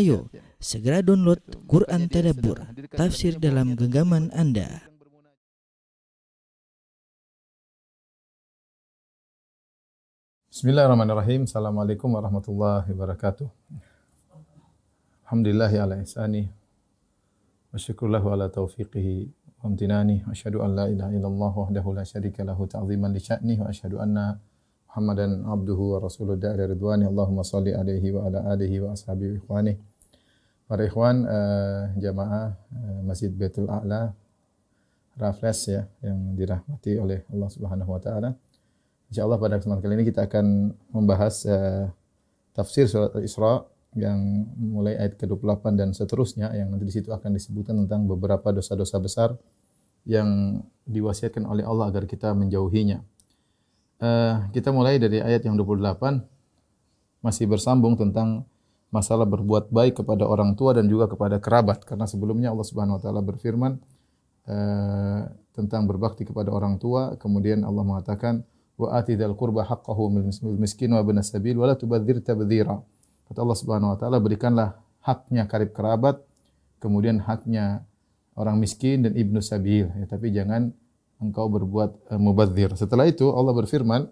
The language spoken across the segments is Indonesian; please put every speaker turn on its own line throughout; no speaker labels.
Ayo, segera download Quran Tadabbur, tafsir dalam genggaman Anda.
Bismillahirrahmanirrahim. Assalamualaikum warahmatullahi wabarakatuh. Alhamdulillahi ala ihsani wa syukurlahu ala taufiqihi wa amtinani. Asyhadu an la ilaha illallah wahdahu la syarika lahu ta'ziman li sya'nihi wa asyhadu anna Muhammadan abduhu wa rasuluhu da'ila ridwani. Allahumma salli alaihi wa ala alihi wa ashabihi wa ikhwani. Para ikhwan jamaah Masjid Baitul A'la Raffles ya, yang dirahmati oleh Allah Subhanahu wa taala. Insyaallah pada kesempatan kali ini kita akan membahas tafsir surat Al-Isra yang mulai ayat ke-28 dan seterusnya, yang nanti di situ akan disebutkan tentang beberapa dosa-dosa besar yang diwasiatkan oleh Allah agar kita menjauhinya. Kita mulai dari ayat yang 28, masih bersambung tentang masalah berbuat baik kepada orang tua dan juga kepada kerabat, karena sebelumnya Allah Subhanahu wa taala berfirman tentang berbakti kepada orang tua. Kemudian Allah mengatakan wa atidal qurba haqqahu min miskin wa ibnas sabil wa la tubadzir tabdzira. Kata Allah Subhanahu wa taala, berikanlah haknya karib kerabat, kemudian haknya orang miskin dan ibnu sabil, ya, tapi jangan engkau berbuat mubadzir. Setelah itu Allah berfirman,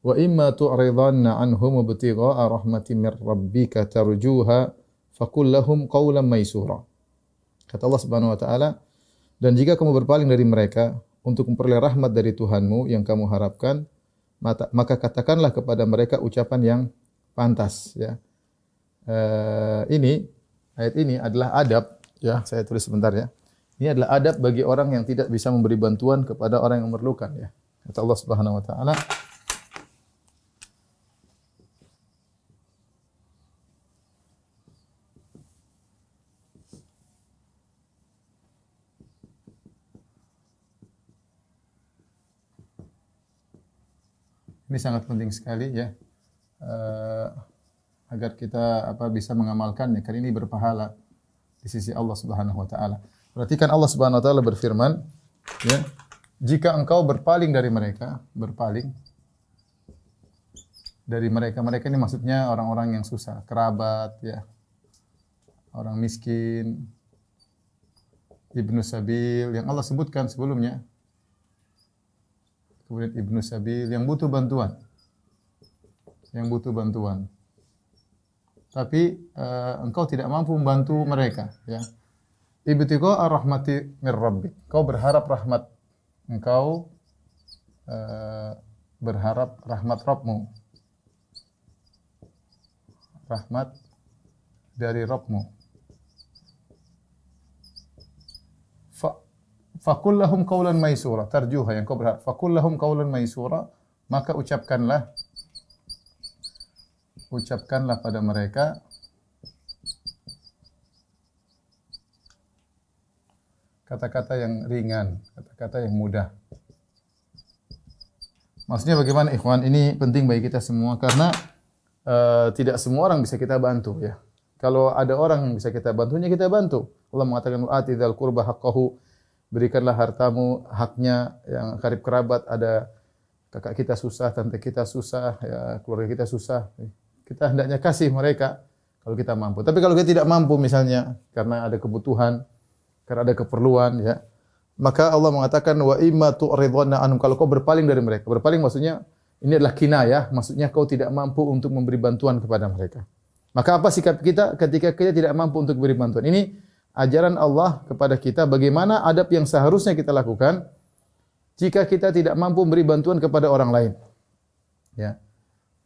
wa imma tu'ridanna anhum ibtigha'a rahmatin mir rabbika tarjuha faqul lahum qawlan maysura. Kata Allah Subhanahu wa taala, dan jika kamu berpaling dari mereka untuk memperoleh rahmat dari Tuhanmu yang kamu harapkan, maka katakanlah kepada mereka ucapan yang pantas, ya. Ayat ini adalah adab, ya. Saya tulis sebentar, ya. Ini adalah adab bagi orang yang tidak bisa memberi bantuan kepada orang yang memerlukan, ya. Kata Allah Subhanahu wa taala, ini sangat penting sekali, ya, agar kita bisa mengamalkannya, karena ini berpahala di sisi Allah Subhanahu wa taala. Perhatikan Allah Subhanahu wa taala berfirman, ya, jika engkau berpaling dari mereka, mereka ini maksudnya orang-orang yang susah, kerabat, ya, orang miskin, ibnu sabil yang Allah sebutkan sebelumnya. Kemudian ibnu sabil yang butuh bantuan. Tapi engkau tidak mampu membantu mereka, ya. Ibtigha'a rahmati mir rabbik. Kau berharap rahmat. Engkau berharap rahmat Rabbmu. Rahmat dari Rabbmu. Faqul lahum qawlan maysura. Tarjuha, yang kau berharap. Faqul lahum qawlan maysura. Maka ucapkanlah pada mereka kata-kata yang ringan, kata-kata yang mudah. Maksudnya bagaimana, ikhwan? Ini penting bagi kita semua, karena tidak semua orang bisa kita bantu, ya. Kalau ada orang yang bisa kita bantunya, kita bantu. Allah mengatakan atidzal qurba haqqahu, berikanlah hartamu haknya, yang karib kerabat. Ada kakak kita susah, tante kita susah, ya, keluarga kita susah. Kita hendaknya kasih mereka kalau kita mampu. Tapi kalau kita tidak mampu, misalnya karena ada kebutuhan, karena ada keperluan, ya, maka Allah mengatakan wa imma tu'ridanna anhum, kalau kau berpaling dari mereka. Berpaling maksudnya ini adalah kinayah, maksudnya kau tidak mampu untuk memberi bantuan kepada mereka. Maka apa sikap kita ketika kita tidak mampu untuk beri bantuan? Ini ajaran Allah kepada kita, bagaimana adab yang seharusnya kita lakukan jika kita tidak mampu memberi bantuan kepada orang lain, ya.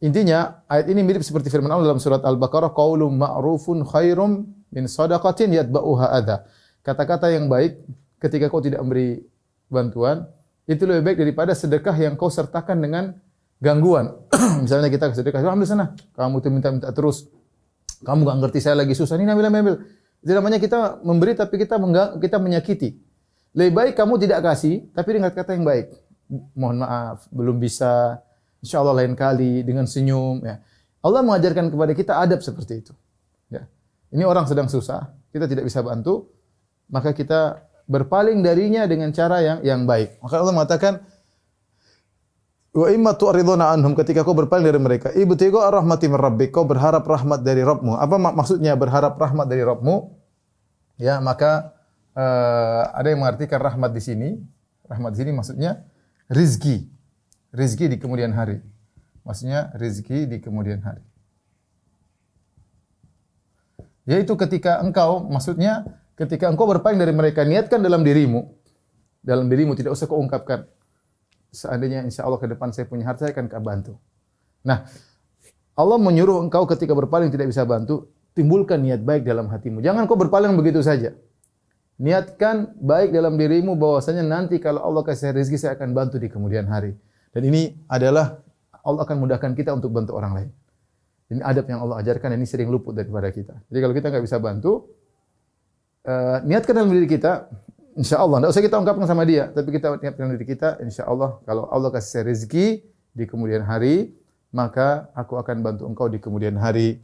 Intinya ayat ini mirip seperti firman Allah dalam surat Al-Baqarah, qaulun ma'rufun khairum min shadaqatin yatba'uha adza. Kata-kata yang baik ketika kau tidak memberi bantuan itu lebih baik daripada sedekah yang kau sertakan dengan gangguan. Misalnya kita sedekah, ambil sana, kamu tuh minta-minta terus, kamu enggak ngerti saya lagi susah, ini ambil. Itu namanya kita memberi tapi kita menyakiti. Lebih baik kamu tidak kasih tapi dengan kata yang baik. Mohon maaf, belum bisa, insyaallah lain kali, dengan senyum, ya. Allah mengajarkan kepada kita adab seperti itu, ya. Ini orang sedang susah, kita tidak bisa bantu, maka kita berpaling darinya dengan cara yang baik. Maka Allah mengatakan Wa imma tu'riduna anhum, ketika kau berpaling dari mereka. Ibtigha rahmati min rabbik, kau berharap rahmat dari Rabbmu. Apa maksudnya berharap rahmat dari Rabbmu? Ya, maka ada yang mengartikan rahmat di sini. Rahmat di sini maksudnya rizki. Rizki di kemudian hari. Maksudnya rizki di kemudian hari. Yaitu ketika engkau, maksudnya ketika engkau berpaling dari mereka, niatkan dalam dirimu. Dalam dirimu, tidak usah kau ungkapkan. Seandainya insya Allah ke depan saya punya harta, saya akan bantu. Nah, Allah menyuruh engkau ketika berpaling tidak bisa bantu, timbulkan niat baik dalam hatimu. Jangan kau berpaling begitu saja. Niatkan baik dalam dirimu bahwasanya nanti kalau Allah kasih rezeki saya akan bantu di kemudian hari. Dan ini adalah Allah akan mudahkan kita untuk bantu orang lain. Ini adab yang Allah ajarkan dan ini sering luput daripada kita. Jadi kalau kita nggak bisa bantu, niatkan dalam diri kita. Insya Allah, tidak usah kita ungkapkan sama dia, tapi kita niatkan diri kita, insya Allah, kalau Allah kasih saya rezeki di kemudian hari, maka aku akan bantu engkau di kemudian hari.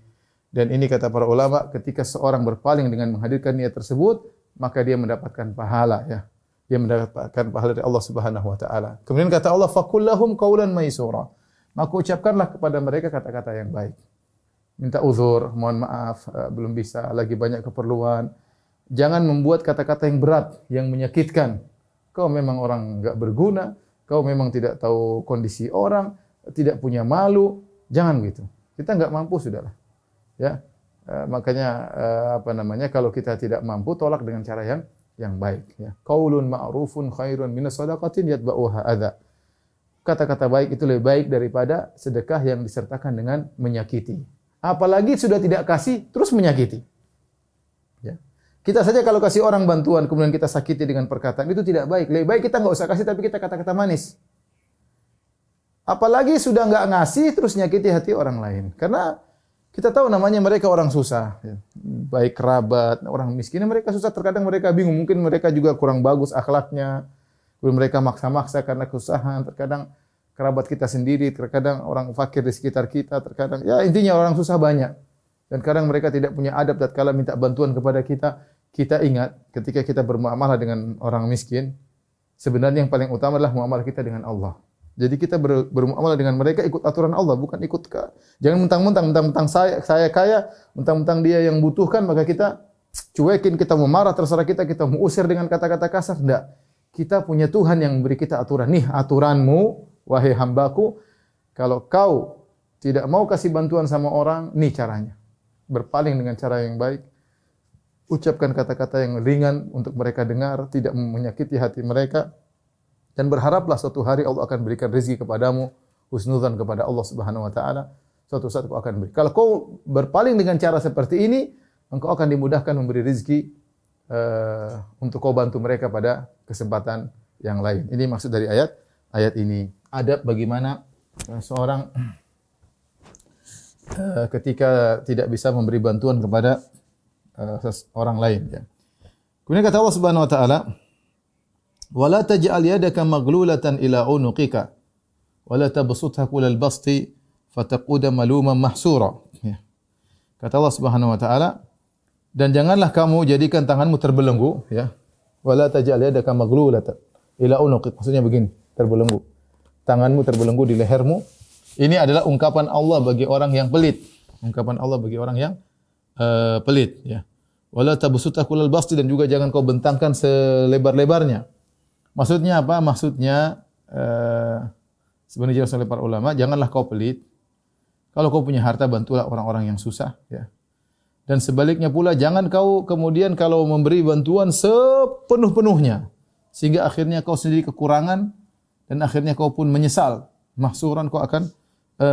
Dan ini kata para ulama, ketika seorang berpaling dengan menghadirkan niat tersebut, maka dia mendapatkan pahala, ya. Dia mendapatkan pahala dari Allah Subhanahu wa taala. Kemudian kata Allah, "Faqul lahum qaulan maysura." Maka ucapkanlah kepada mereka kata-kata yang baik. Minta uzur, mohon maaf, belum bisa, lagi banyak keperluan. Jangan membuat kata-kata yang berat, yang menyakitkan. Kau memang orang enggak berguna, kau memang tidak tahu kondisi orang, tidak punya malu. Jangan gitu. Kita enggak mampu sudahlah. Ya. Makanya kalau kita tidak mampu, tolak dengan cara yang baik, ya. Qaulun ma'rufun khairun minas shadaqatin yatba'uha adza. Kata-kata baik itu lebih baik daripada sedekah yang disertakan dengan menyakiti. Apalagi sudah tidak kasih terus menyakiti. Ya. Kita saja kalau kasih orang bantuan kemudian kita sakiti dengan perkataan itu tidak baik. Lebih baik kita enggak usah kasih tapi kita kata-kata manis. Apalagi sudah enggak ngasih terus nyakiti hati orang lain. Karena kita tahu namanya mereka orang susah, ya. Baik kerabat, orang miskin mereka susah, terkadang mereka bingung, mungkin mereka juga kurang bagus akhlaknya. Kemudian mereka maksa-maksa karena kesusahan, terkadang kerabat kita sendiri, terkadang orang fakir di sekitar kita, terkadang ya intinya orang susah banyak. Dan kadang mereka tidak punya adab tatkala minta bantuan kepada kita. Kita ingat ketika kita bermuamalah dengan orang miskin, sebenarnya yang paling utama adalah muamalah kita dengan Allah. Jadi kita bermuamalah dengan mereka ikut aturan Allah, bukan ikut jangan mentang-mentang saya kaya, mentang-mentang dia yang butuhkan maka kita cuekin, kita mau marah terserah kita mau usir dengan kata-kata kasar. Enggak. Kita punya Tuhan yang memberi kita aturan. Nih aturanmu, wahai hambaku, kalau kau tidak mau kasih bantuan sama orang, nih caranya. Berpaling dengan cara yang baik. Ucapkan kata-kata yang ringan untuk mereka dengar, tidak menyakiti hati mereka. Dan berharaplah suatu hari Allah akan berikan rezeki kepadamu, husnudzan kepada Allah Subhanahu wa taala. Suatu saat kau akan beri. Kalau kau berpaling dengan cara seperti ini, engkau akan dimudahkan memberi rezeki untuk kau bantu mereka pada kesempatan yang lain. Ini maksud dari ayat ini. Adab bagaimana seorang ketika tidak bisa memberi bantuan kepada orang lain, ya. Kemudian kata Allah Subhanahu wa taala, "Wala taj'al yadaka maghlulatan ila unuqika wala tabsutha kullal basti fataquda maluman mahsura." Ya. Kata Allah Subhanahu wa taala, dan janganlah kamu jadikan tanganmu terbelenggu, ya. Wala taj'al yadaka maghlulatan ila unuqik. Maksudnya begini, terbelenggu. Tanganmu terbelenggu di lehermu. Ini adalah ungkapan Allah bagi orang yang pelit. Ungkapan Allah bagi orang yang pelit, ya. Wala tabsutha kullal basti, dan juga jangan kau bentangkan selebar-lebarnya. Maksudnya apa? Maksudnya sebenarnya jelas oleh para ulama, janganlah kau pelit. Kalau kau punya harta, bantulah orang-orang yang susah, ya. Dan sebaliknya pula, jangan kau kemudian kalau memberi bantuan sepenuh-penuhnya sehingga akhirnya kau sendiri kekurangan dan akhirnya kau pun menyesal. Mahsuran, kau akan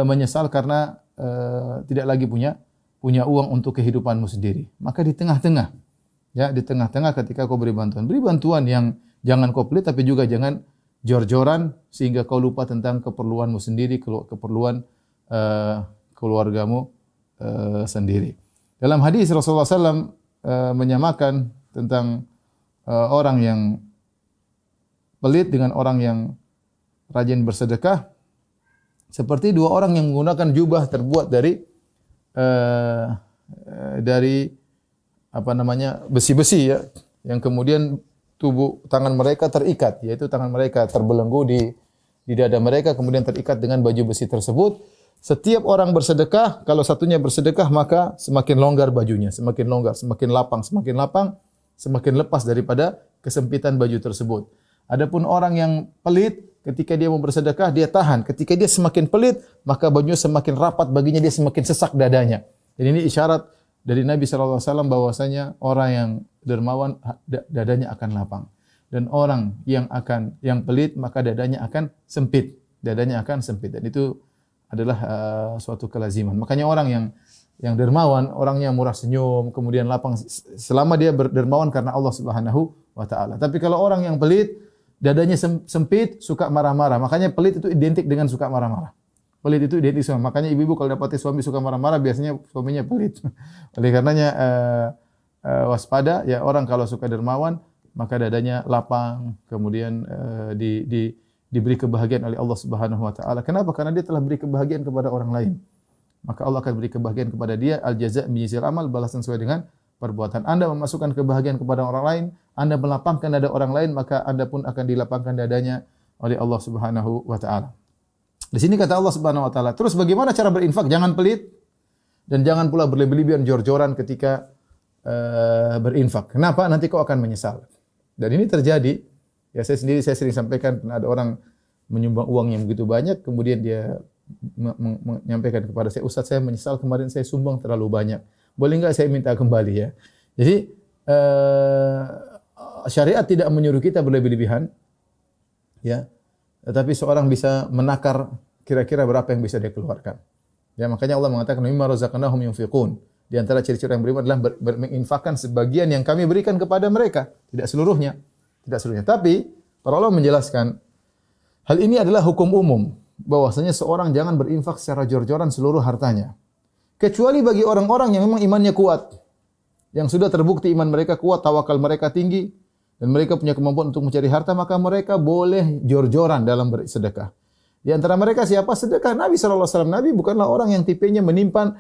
menyesal karena tidak lagi punya uang untuk kehidupanmu sendiri. Maka di tengah-tengah, ya, di tengah-tengah ketika kau beri bantuan yang jangan kau pelit tapi juga jangan jor-joran sehingga kau lupa tentang keperluanmu sendiri, keperluan keluargamu sendiri. Dalam hadis Rasulullah SAW menyamakan tentang orang yang pelit dengan orang yang rajin bersedekah seperti dua orang yang menggunakan jubah terbuat dari besi-besi, ya, yang kemudian tangan mereka terikat, yaitu tangan mereka terbelenggu di dada mereka, kemudian terikat dengan baju besi tersebut. Setiap orang bersedekah, kalau satunya bersedekah maka semakin longgar bajunya, semakin longgar, semakin lapang, semakin lepas daripada kesempitan baju tersebut. Adapun orang yang pelit, ketika dia mau bersedekah, dia tahan. Ketika dia semakin pelit, maka bajunya semakin rapat baginya, dia semakin sesak dadanya. Dan ini isyarat dari Nabi SAW bahwasanya orang yang dermawan dadanya akan lapang. Dan orang yang pelit maka dadanya akan sempit. Dadanya akan sempit. Dan itu adalah suatu kelaziman. Makanya orang yang dermawan, orangnya murah senyum, kemudian lapang selama dia dermawan karena Allah Subhanahu wa taala. Tapi kalau orang yang pelit, dadanya sempit, suka marah-marah. Makanya pelit itu identik dengan suka marah-marah. Pelit itu identik sama. Makanya ibu-ibu kalau dapati suami suka marah-marah, biasanya suaminya pelit. Oleh karenanya waspada ya, orang kalau suka dermawan maka dadanya lapang, kemudian diberi kebahagiaan oleh Allah Subhanahu wa taala. Kenapa? Karena dia telah beri kebahagiaan kepada orang lain. Maka Allah akan beri kebahagiaan kepada dia, al jaza' min jinsil amal, balasan sesuai dengan perbuatan. Anda memasukkan kebahagiaan kepada orang lain, Anda melapangkan dada orang lain, maka Anda pun akan dilapangkan dadanya oleh Allah Subhanahu wa taala. Di sini kata Allah Subhanahu wa taala, terus bagaimana cara berinfak? Jangan pelit dan jangan pula berlebih-lebihan jor-joran ketika berinfak. Kenapa? Nanti kau akan menyesal. Dan ini terjadi. Ya saya sering sampaikan, ada orang menyumbang uang yang begitu banyak, kemudian dia menyampaikan kepada saya, Ustaz, saya menyesal kemarin saya sumbang terlalu banyak. Boleh enggak saya minta kembali ya? Jadi syariat tidak menyuruh kita berlebih-lebihan, ya. Tetapi seorang bisa menakar kira-kira berapa yang bisa dia keluarkan. Ya, makanya Allah mengatakan, "Mimma razaqnahum yunfiqun." Di antara ciri-ciri yang beriman adalah menginfakkan sebagian yang kami berikan kepada mereka, tidak seluruhnya. Tidak seluruhnya. Tapi para ulama menjelaskan hal ini adalah hukum umum, bahwasanya seorang jangan berinfak secara jor-joran seluruh hartanya. Kecuali bagi orang-orang yang memang imannya kuat, yang sudah terbukti iman mereka kuat, tawakal mereka tinggi, dan mereka punya kemampuan untuk mencari harta, maka mereka boleh jor-joran dalam bersedekah. Di antara mereka siapa? Sedekah. Nabi SAW. Nabi bukanlah orang yang tipenya menyimpan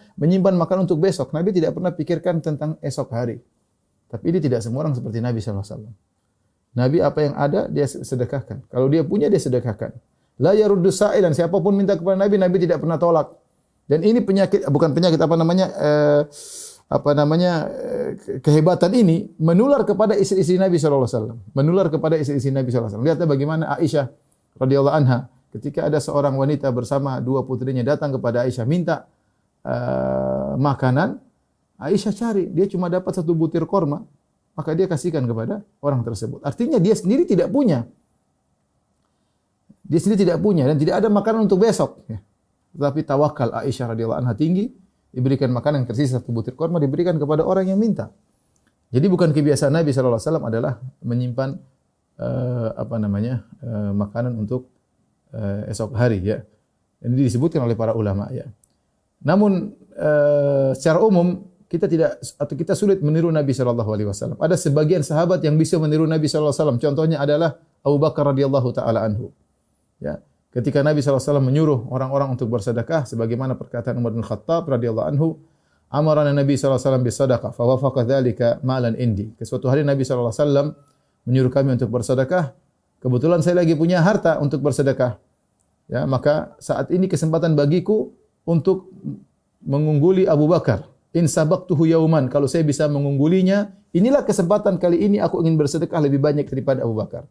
makan untuk besok. Nabi tidak pernah pikirkan tentang esok hari. Tapi ini tidak semua orang seperti Nabi SAW. Nabi apa yang ada, dia sedekahkan. Kalau dia punya, dia sedekahkan. La yaruddu sa'ilan. Siapapun minta kepada Nabi, Nabi tidak pernah tolak. Dan ini penyakit, bukan penyakit, kehebatan ini menular kepada istri-istri Nabi SAW. Menular kepada istri-istri Nabi SAW. Lihatlah bagaimana Aisyah radhiyallahu anha, ketika ada seorang wanita bersama dua putrinya datang kepada Aisyah minta makanan, Aisyah cari, dia cuma dapat satu butir korma, maka dia kasihkan kepada orang tersebut. Artinya dia sendiri tidak punya. Dia sendiri tidak punya dan tidak ada makanan untuk besok. Tetapi tawakal Aisyah radhiyallahu anha tinggi, diberikan makanan yang tersisa satu butir korma, diberikan kepada orang yang minta. Jadi bukan kebiasaan Nabi SAW adalah menyimpan makanan untuk esok hari ya. Ini disebutkan oleh para ulama ya. Namun secara umum kita sulit meniru Nabi SAW. Ada sebagian sahabat yang bisa meniru Nabi SAW. Contohnya adalah Abu Bakar radhiyallahu taala anhu. Ya, ketika Nabi SAW menyuruh orang-orang untuk bersedekah, sebagaimana perkataan Umar bin Khattab radhiyallahu anhu, amarana Nabi SAW bisadaqah, fa wafaqa dzalika malan indi. Suatu hari Nabi SAW menyuruh kami untuk bersedekah. Kebetulan saya lagi punya harta untuk bersedekah. Ya, maka saat ini kesempatan bagiku untuk mengungguli Abu Bakar. In sabaqtuhu yauman, kalau saya bisa mengunggulinya, inilah kesempatan kali ini aku ingin bersedekah lebih banyak daripada Abu Bakar.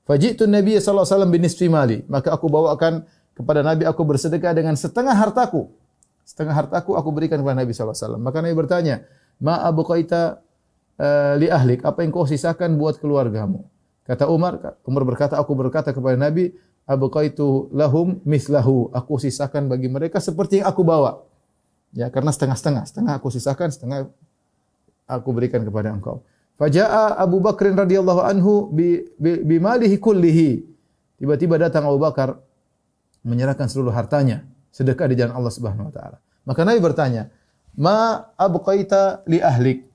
Faji'tu Nabi sallallahu alaihi wasallam binisfi mali, maka aku bawakan kepada Nabi, aku bersedekah dengan setengah hartaku. Setengah hartaku aku berikan kepada Nabi sallallahu alaihi wasallam. Maka Nabi bertanya, "Ma abqaita li ahlik?" Apa yang kau sisakan buat keluargamu? Kata Umar berkata, aku berkata kepada Nabi, "Abqaitu lahum mislahu." Aku sisakan bagi mereka seperti yang aku bawa. Ya, karena setengah-setengah, setengah aku sisakan, setengah aku berikan kepada engkau. Faja'a Abu Bakr radhiyallahu anhu bi malihi kullihi. Tiba-tiba datang Abu Bakar menyerahkan seluruh hartanya sedekah di jalan Allah Subhanahu wa taala. Maka Nabi bertanya, "Ma abqaita li ahlik?"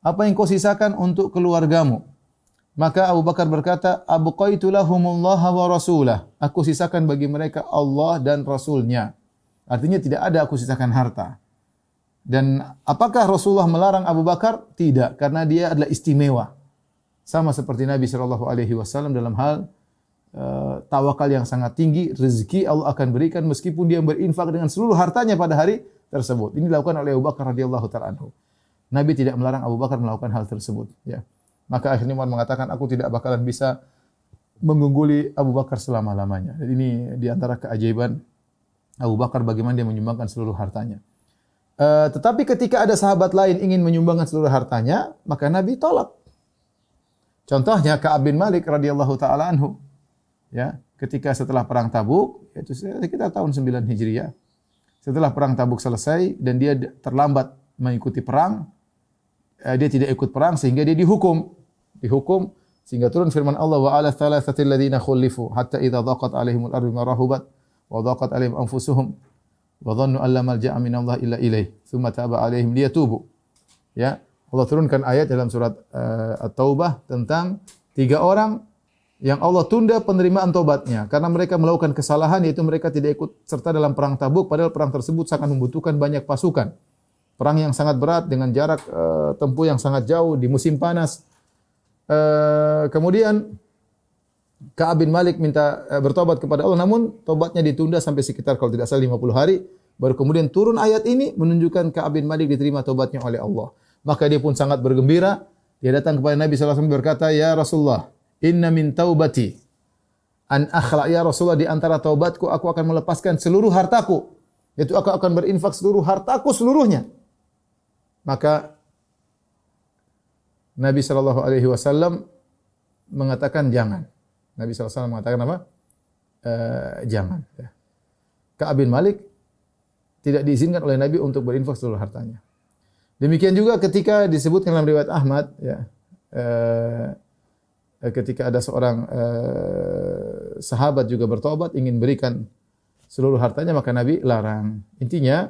Apa yang kau sisakan untuk keluargamu? Maka Abu Bakar berkata, "Abqaitu lahumullaha wa rasulah." Aku sisakan bagi mereka Allah dan Rasulnya. Artinya tidak ada aku sisakan harta. Dan apakah Rasulullah melarang Abu Bakar? Tidak, karena dia adalah istimewa. Sama seperti Nabi SAW dalam hal tawakal yang sangat tinggi, rezeki Allah akan berikan meskipun dia berinfak dengan seluruh hartanya pada hari tersebut. Ini dilakukan oleh Abu Bakar radhiyallahu taala anhu. Nabi tidak melarang Abu Bakar melakukan hal tersebut, ya. Maka akhirnya Umar mengatakan, aku tidak bakalan bisa mengungguli Abu Bakar selama-lamanya. Dan ini di antara keajaiban Abu Bakar bagaimana dia menyumbangkan seluruh hartanya. Tetapi ketika ada sahabat lain ingin menyumbangkan seluruh hartanya, maka Nabi tolak. Contohnya Ka'ab bin Malik radhiyallahu taala anhu. Ya, ketika setelah perang Tabuk, yaitu sekitar tahun 9 Hijriah. Setelah perang Tabuk selesai dan dia terlambat mengikuti perang, dia tidak ikut perang sehingga dia dihukum. Dihukum sehingga turun firman Allah, wa 'ala thalathatil ladzina khulifu hatta idza dhaqat 'alaihimul ardu bima rahubat wa dhaqat 'alaihim anfusuhum wa dhannu an la malja'a min Allah illa ilaih tsumma taba 'alaihim liyatubu. Ya, Allah turunkan ayat dalam surat At-Taubah tentang 3 orang yang Allah tunda penerimaan tobatnya karena mereka melakukan kesalahan, yaitu mereka tidak ikut serta dalam perang Tabuk, padahal perang tersebut sangat membutuhkan banyak pasukan. Perang yang sangat berat dengan jarak tempuh yang sangat jauh di musim panas. Kemudian Ka'ab bin Malik minta bertobat kepada Allah, namun tobatnya ditunda sampai sekitar kalau tidak salah 50 hari. Baru kemudian turun ayat ini menunjukkan Ka'ab bin Malik diterima tobatnya oleh Allah. Maka dia pun sangat bergembira. Dia datang kepada Nabi sallallahu alaihi wasallam berkata, "Ya Rasulullah, inna min taubati an akhla, ya Rasulullah, di antara taubatku aku akan melepaskan seluruh hartaku, yaitu aku akan berinfak seluruh hartaku seluruhnya." Maka Nabi sallallahu alaihi wasallam mengatakan jangan. Nabi sallallahu alaihi wasallam mengatakan apa? Jangan, ya. Ka'ab bin Malik tidak diizinkan oleh Nabi untuk berinfak seluruh hartanya. Demikian juga ketika disebutkan dalam riwayat Ahmad, ya, ketika ada seorang sahabat juga bertobat ingin berikan seluruh hartanya, maka Nabi larang. Intinya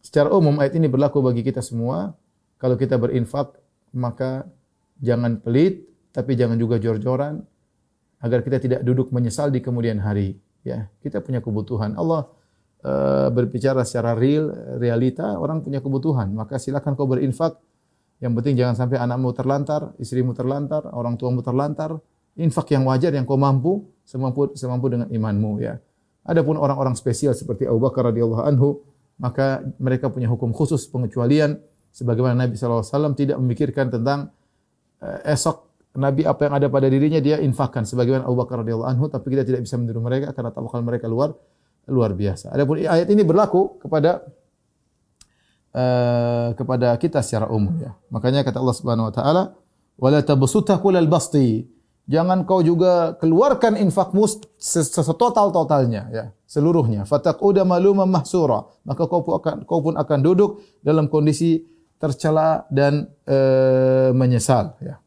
secara umum ayat ini berlaku bagi kita semua. Kalau kita berinfak maka jangan pelit, tapi jangan juga jor-joran agar kita tidak duduk menyesal di kemudian hari. Ya, kita punya kebutuhan. Allah berbicara secara realita, orang punya kebutuhan. Maka silakan kau berinfak. Yang penting jangan sampai anakmu terlantar, istrimu terlantar, orang tuamu terlantar. Infak yang wajar yang kau mampu, semampu dengan imanmu, ya. Adapun orang-orang spesial seperti Abu Bakar radhiyallahu anhu, maka mereka punya hukum khusus pengecualian, sebagaimana Nabi sallallahu alaihi wasallam tidak memikirkan tentang esok Nabi apa yang ada pada dirinya dia infakkan sebagaimana Abu Bakar radhiyallahu anhu, tapi kita tidak bisa meniru mereka karena tawakal mereka luar biasa. Adapun ayat ini berlaku kepada kita secara umum, ya. Makanya kata Allah Subhanahu wa taala, "Wala tabsutha kullal basti." Jangan kau juga keluarkan infakmu setotal-totalnya, ya, seluruhnya. Fataquda maluman mahsura. Maka kau pun akan duduk dalam kondisi tercela dan menyesal, ya.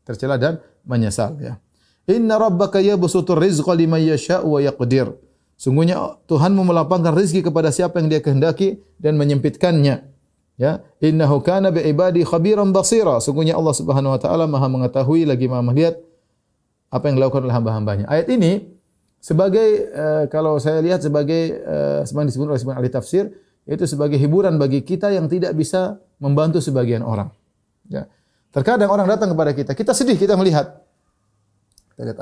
Tercela dan menyesal, ya. Inna rabbaka yabsutur rizqa liman yasha'u wa yaqdir. Sungguhnya Tuhanmu melapangkan rezeki kepada siapa yang Dia kehendaki dan menyempitkannya. Ya, innahu kana bi ibadi khabiran basira. Sungguhnya Allah Subhanahu wa taala Maha mengetahui lagi Maha melihat apa yang dilakukan oleh hamba-hambanya. Ayat ini sebagai kalau saya lihat sebagai sebagaimana disebut oleh sebagian ahli tafsir, itu sebagai hiburan bagi kita yang tidak bisa membantu sebagian orang. Ya. Terkadang orang datang kepada kita, kita sedih, kita melihat. Kita lihat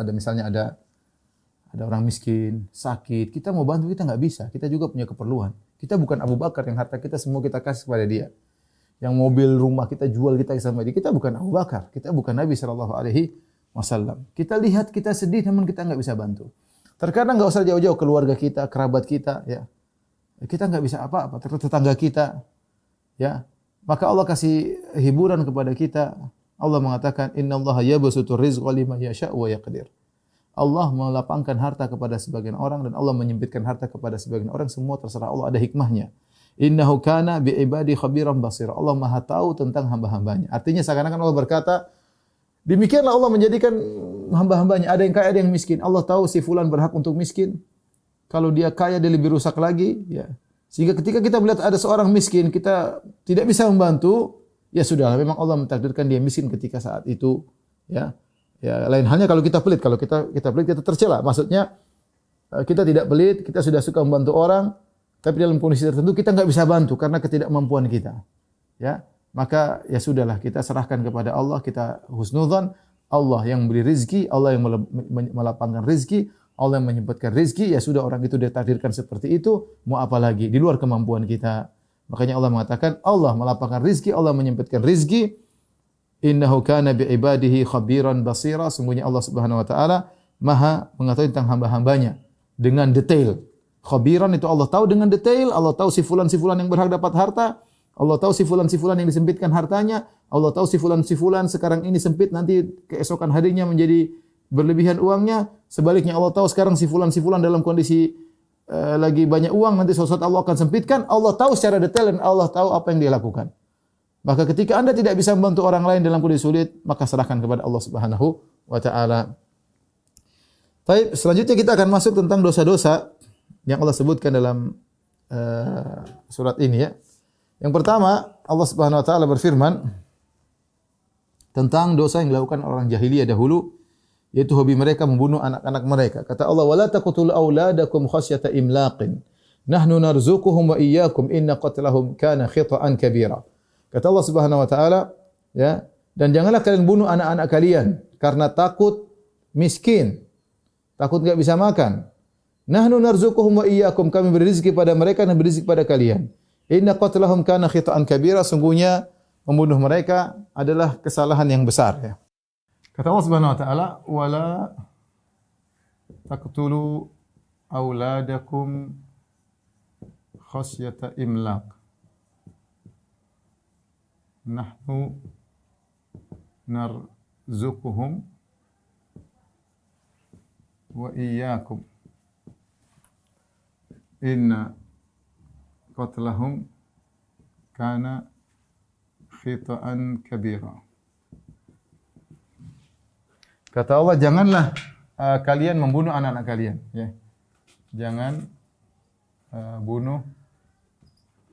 ada orang miskin, sakit, kita mau bantu, kita nggak bisa. Kita juga punya keperluan. Kita bukan Abu Bakar yang harta kita semua kita kasih kepada dia. Yang mobil, rumah kita jual, kita sama dia. Kita bukan Abu Bakar. Kita bukan Nabi SAW. Kita lihat, kita sedih, namun kita nggak bisa bantu. Terkadang nggak usah jauh-jauh keluarga kita, kerabat kita, ya. Kita nggak bisa apa-apa. Tetangga kita, ya. Maka Allah kasih hiburan kepada kita. Allah mengatakan, Innallaha yabsutur rizqa liman yasha'u wa yaqdir. Allah melapangkan harta kepada sebagian orang dan Allah menyempitkan harta kepada sebagian orang, semua terserah Allah, ada hikmahnya. Innahu kana bi ibadi khabiran basira. Allah Maha tahu tentang hamba-hambanya. Artinya seakan-akan Allah berkata, demikianlah Allah menjadikan hamba-hambanya, ada yang kaya, ada yang miskin. Allah tahu si fulan berhak untuk miskin. Kalau dia kaya dia lebih rusak lagi, ya. Sehingga ketika kita melihat ada seorang miskin, kita tidak bisa membantu, ya sudahlah, memang Allah mentakdirkan dia miskin ketika saat itu, ya. Ya, lain halnya kalau kita pelit. Kalau kita pelit, kita tercela. Maksudnya kita tidak pelit, kita sudah suka membantu orang, tapi dalam kondisi tertentu kita nggak bisa bantu karena ketidakmampuan kita. Ya, maka ya sudahlah, kita serahkan kepada Allah, kita husnudzon. Allah yang memberi rizki, Allah yang melapangkan rizki, Allah yang menyempatkan rizki, ya sudah orang itu ditakdirkan seperti itu, mau apa lagi? Di luar kemampuan kita. Makanya Allah mengatakan, Allah melapangkan rizki, Allah menyempatkan rizki. Innahu kana bi'ibadihi khabiran basira. Sungguhnya Allah Subhanahu wa taala Maha mengetahui tentang hamba-hambanya dengan detail. Khabiran itu Allah tahu dengan detail, Allah tahu si fulan yang berhak dapat harta, Allah tahu si fulan yang disempitkan hartanya, Allah tahu si fulan sekarang ini sempit, nanti keesokan harinya menjadi berlebihan uangnya. Sebaliknya Allah tahu sekarang si fulan dalam kondisi lagi banyak uang, nanti suatu saat Allah akan sempitkan. Allah tahu secara detail dan Allah tahu apa yang dia lakukan. Maka ketika Anda tidak bisa membantu orang lain dalam kondisi sulit, maka serahkan kepada Allah Subhanahu wa taala. Baik, selanjutnya kita akan masuk tentang dosa-dosa yang Allah sebutkan dalam surat ini ya. Yang pertama, Allah Subhanahu wa taala berfirman tentang dosa yang dilakukan orang jahiliyah dahulu, yaitu hobi mereka membunuh anak-anak mereka. Kata Allah, "Wala taqtulu auladakum khasyata imlaqin. Nahnu narzuquhum wa iyyakum inna qatlahum kana khita'an kabira." Kata Allah Subhanahu wa taala, ya, dan janganlah kalian bunuh anak-anak kalian karena takut miskin, takut enggak bisa makan. Nahnu narzuquhum wa iyyakum, kami beri rezeki pada mereka dan beri rezeki pada kalian. Inna qatlahum kana khita'an kabira, sungguhnya membunuh mereka adalah kesalahan yang besar ya. Kata Allah Subhanahu wa taala, "Wala taqtulu auladakum khasyata imlaq. Nahnu narzuquhum wa iyyakum. Inna qatlahum kana khita'an kabira." Kata Allah, janganlah kalian membunuh anak-anak kalian, ya. Jangan bunuh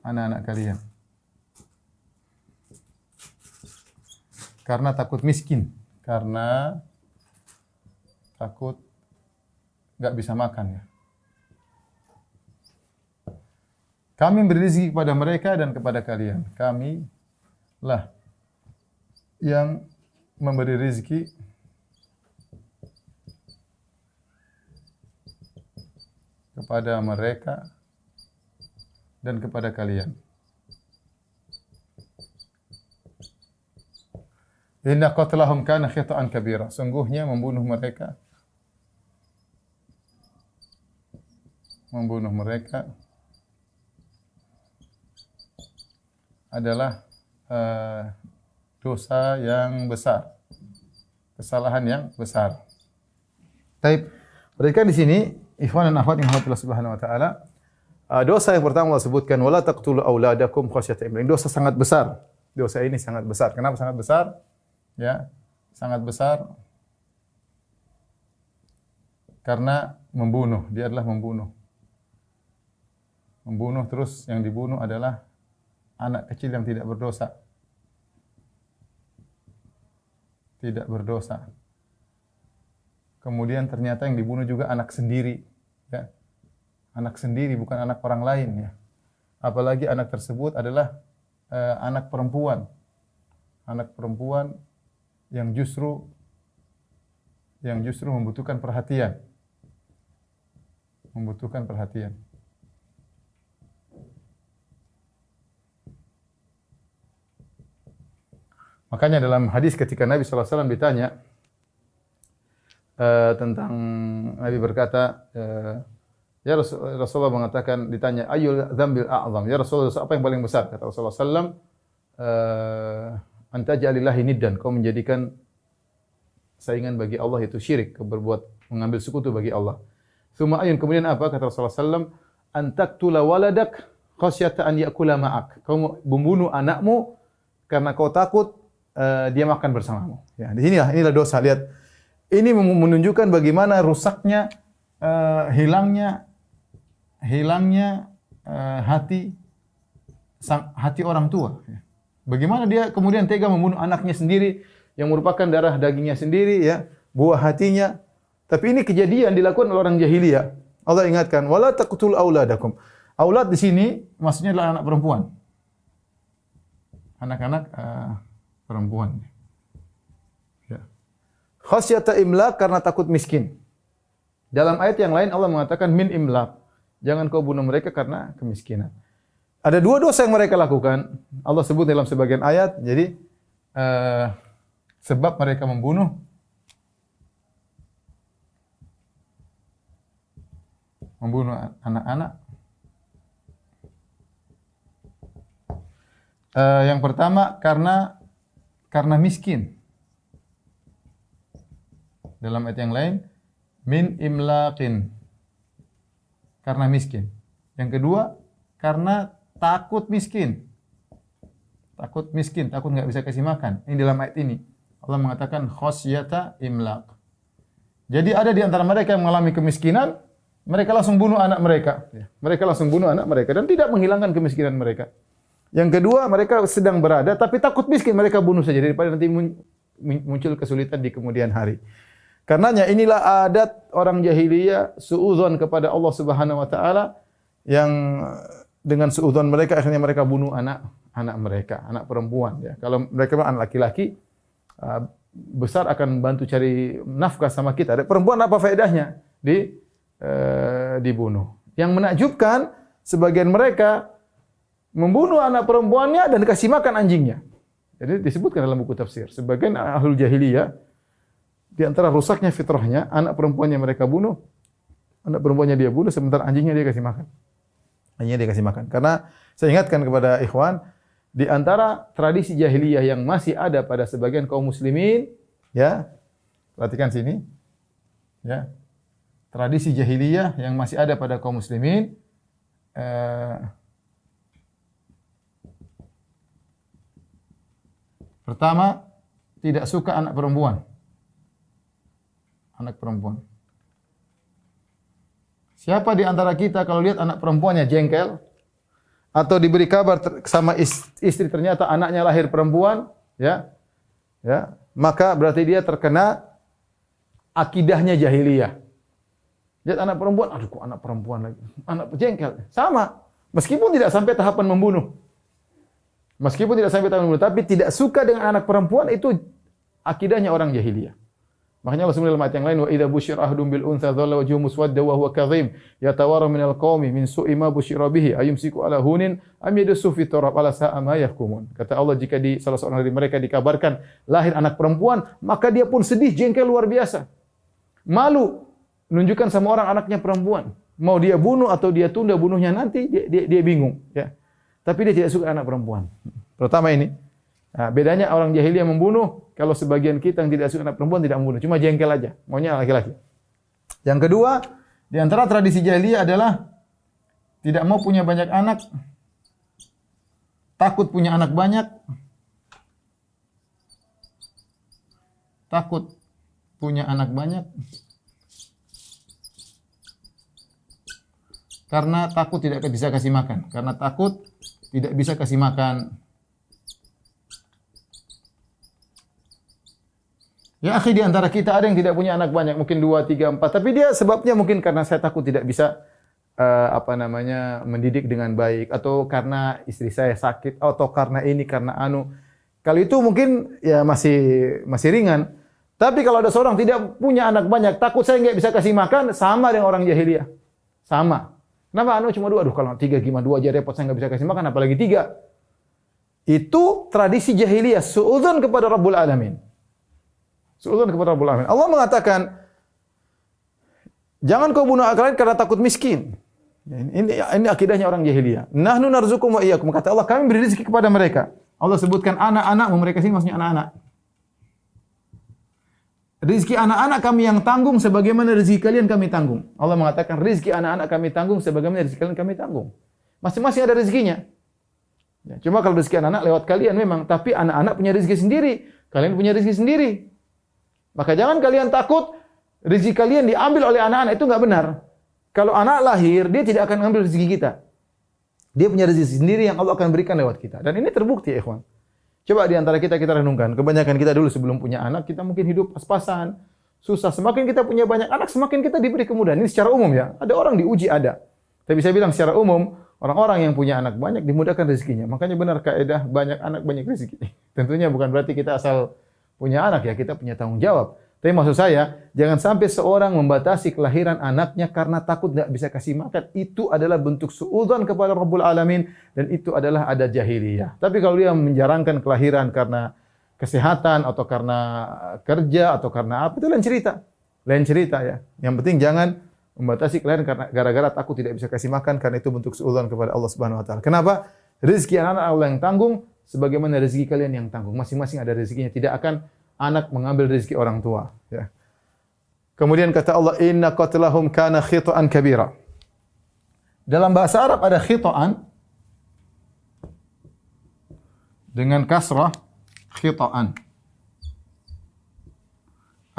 anak-anak kalian. Karena takut miskin, karena takut enggak bisa makan ya. Kami beri rezeki kepada mereka dan kepada kalian. Kami lah yang memberi rezeki kepada mereka dan kepada kalian. Inna qatlahum kana khita'an kabira. Sungguhnya membunuh mereka adalah dosa yang besar, kesalahan yang besar. Taib. Mereka di sini, ikhwan dan akhwat yang Allah Subhanahu wa taala, dosa yang pertama Allah sebutkan, wala taqtulu auladakum khasyata imlaq. Dosa sangat besar. Dosa ini sangat besar. Kenapa sangat besar? Ya, sangat besar karena membunuh. Dia adalah membunuh. Membunuh, terus yang dibunuh adalah anak kecil yang tidak berdosa. Tidak berdosa. Kemudian ternyata yang dibunuh juga anak sendiri, ya. Anak sendiri, bukan anak orang lain, ya. Apalagi anak tersebut adalah anak perempuan. Anak perempuan yang justru membutuhkan perhatian. Membutuhkan perhatian. Makanya dalam hadis ketika Nabi sallallahu alaihi wasallam ditanya tentang, Nabi berkata, ya Rasulullah mengatakan, ditanya ayyul dzambil a'zam, ya Rasulullah, dosa apa yang paling besar? Kata Rasulullah sallallahu alaihi wasallam, anta ja'alillahi niddan, kau menjadikan saingan bagi Allah, itu syirik, kau berbuat mengambil sekutu bagi Allah. Tsumma ayun, kemudian apa? Kata Rasulullah sallallahu alaihi wasallam, antaktula waladak khasyata an ya'kula ma'ak, kau membunuh anakmu karena kau takut dia makan bersamamu. Ya, di sinilah, inilah dosa. Lihat, ini menunjukkan bagaimana rusaknya, hilangnya hati orang tua. Bagaimana dia kemudian tega membunuh anaknya sendiri yang merupakan darah dagingnya sendiri, ya, buah hatinya. Tapi ini kejadian dilakukan oleh orang jahiliyah. Allah ingatkan, wala taqtul auladakum. Aulad di sini maksudnya adalah anak perempuan. Anak-anak perempuan. Ya. khasyata imlaq, karena takut miskin. Dalam ayat yang lain Allah mengatakan min imlaq. Jangan kau bunuh mereka karena kemiskinan. Ada dua dosa yang mereka lakukan. Allah sebut dalam sebagian ayat. Jadi sebab mereka membunuh anak-anak. Yang pertama karena miskin. Dalam ayat yang lain min imlaqin, karena miskin. Yang kedua karena takut miskin. Takut miskin, takut enggak bisa kasih makan. Ini dalam ayat ini Allah mengatakan khasyata imlaq. Jadi ada di antara mereka yang mengalami kemiskinan, mereka langsung bunuh anak mereka. Mereka langsung bunuh anak mereka dan tidak menghilangkan kemiskinan mereka. Yang kedua, mereka sedang berada tapi takut miskin, mereka bunuh saja daripada nanti muncul kesulitan di kemudian hari. Karenanya inilah adat orang jahiliyah, suudzon kepada Allah Subhanahu wa taala, yang dengan suudzon mereka akhirnya mereka bunuh anak mereka, anak perempuan ya. Kalau mereka anak laki-laki, besar akan membantu cari nafkah sama kita. Ada perempuan, apa faedahnya dibunuh. Yang menakjubkan, sebagian mereka membunuh anak perempuannya dan kasih makan anjingnya. Jadi disebutkan dalam buku tafsir, sebagian ahlul jahiliyah di antara rusaknya fitrahnya, anak perempuannya mereka bunuh, anak perempuannya dia bunuh, sementara anjingnya dia kasih makan. Anjingnya dia kasih makan. Karena saya ingatkan kepada ikhwan, di antara tradisi jahiliyah yang masih ada pada sebagian kaum muslimin, ya, perhatikan sini, ya, tradisi jahiliyah yang masih ada pada kaum muslimin, pertama, tidak suka anak perempuan. Anak perempuan. Siapa di antara kita kalau lihat anak perempuannya jengkel atau diberi kabar sama istri ternyata anaknya lahir perempuan, ya, maka berarti dia terkena akidahnya jahiliyah. Lihat anak perempuan, aduh kok anak perempuan lagi, anak jengkel. Sama, meskipun tidak sampai tahapan membunuh. Meskipun tidak sampai tahapan membunuh, tapi tidak suka dengan anak perempuan, itu akidahnya orang jahiliyah. Makanya Allah dalam ayat yang lain, wa idza busyira ahadun bil untha dhalla wajhuhu muswadda wa huwa kadhim yatawara minal qaumi min su'i ma busyira bihi ayumsiku ala hunin am yadussu fi turab ala sa'a ma yahkumun. Kata Allah, jika di salah seorang dari mereka dikabarkan lahir anak perempuan, maka dia pun sedih, jengkel luar biasa. Malu menunjukkan sama orang anaknya perempuan. Mau dia bunuh atau dia tunda bunuhnya nanti, dia bingung, ya. Tapi dia tidak suka anak perempuan. Pertama ini. Nah, bedanya orang jahiliyah membunuh, kalau sebagian kita yang tidak suka anak perempuan tidak membunuh, cuma jengkel aja, maunya laki-laki. Yang kedua, di antara tradisi jahiliyah adalah tidak mau punya banyak anak, takut punya anak banyak, takut punya anak banyak, karena takut tidak bisa kasih makan, karena takut tidak bisa kasih makan. Ya akhi, di antara kita ada yang tidak punya anak banyak, mungkin 2, 3, 4, tapi dia sebabnya mungkin karena saya takut tidak bisa mendidik dengan baik, atau karena istri saya sakit, atau karena ini, karena anu. Kalau itu mungkin ya masih ringan. Tapi kalau ada seorang tidak punya anak banyak, takut saya nggak bisa kasih makan, sama dengan orang jahiliyah. Sama. Kenapa anu cuma 2? Aduh kalau 3 gimana, 2 aja repot, saya nggak bisa kasih makan, apalagi 3. Itu tradisi jahiliyah, suudzon kepada Rabbul Alamin. Suudzon kepada Rabbul Alamin. Allah mengatakan, jangan kau bunuh anak lain karena takut miskin. Ini akidahnya orang jahiliyah. Nahnu narzukum wa iyyakum. Kata Allah, kami beri rezeki kepada mereka. Allah sebutkan anak-anak, mereka sini maksudnya anak-anak. Rizki anak-anak kami yang tanggung sebagaimana rezeki kalian kami tanggung. Allah mengatakan rizki anak-anak kami tanggung sebagaimana rezeki kalian kami tanggung. Masing-masing ada rezekinya. Ya, cuma kalau rezeki anak-anak lewat kalian memang, tapi anak-anak punya rezeki sendiri, kalian punya rezeki sendiri. Maka jangan kalian takut rezeki kalian diambil oleh anak-anak, itu enggak benar. Kalau anak lahir, dia tidak akan mengambil rezeki kita. Dia punya rezeki sendiri yang Allah akan berikan lewat kita. Dan ini terbukti ya ikhwan. Coba di antara kita renungkan. Kebanyakan kita dulu sebelum punya anak, kita mungkin hidup pas-pasan, susah. Semakin kita punya banyak anak, semakin kita diberi kemudahan. Ini secara umum ya. Ada orang diuji ada. Tapi saya bilang secara umum, orang-orang yang punya anak banyak dimudahkan rezekinya. Makanya benar kaidah banyak anak banyak rezeki. Tentunya bukan berarti kita asal punya anak ya, kita punya tanggung jawab. Tapi maksud saya, jangan sampai seorang membatasi kelahiran anaknya karena takut tidak bisa kasih makan. Itu adalah bentuk suudzon kepada Rabbul Alamin dan itu adalah ada jahiliyah. Tapi kalau dia menjarangkan kelahiran karena kesehatan atau karena kerja atau karena apa, itu lain cerita. Lain cerita ya. Yang penting jangan membatasi kelahiran karena gara-gara takut tidak bisa kasih makan, karena itu bentuk suudzon kepada Allah Subhanahu wa taala. Kenapa? Rezeki anak Allah yang tanggung sebagaimana rezeki kalian yang tanggung. Masing-masing ada rezekinya, tidak akan anak mengambil rezeki orang tua, ya. Kemudian kata Allah, inna qatlahum kana khita'an kabira. Dalam bahasa Arab ada khita'an dengan kasrah, khita'an.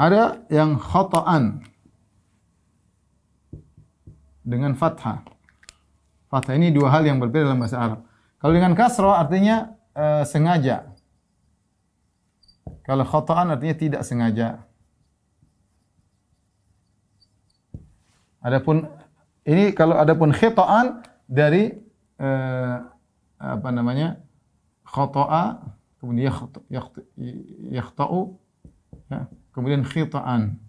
Ada yang khata'an dengan fathah. Fathah ini dua hal yang berbeda dalam bahasa Arab. Kalau dengan kasrah artinya sengaja. Kalau khata'an artinya tidak sengaja. Adapun ini kalau adapun khita'an dari apa namanya? Khata'a, kemudian yakhta'u, ya, kemudian khita'an.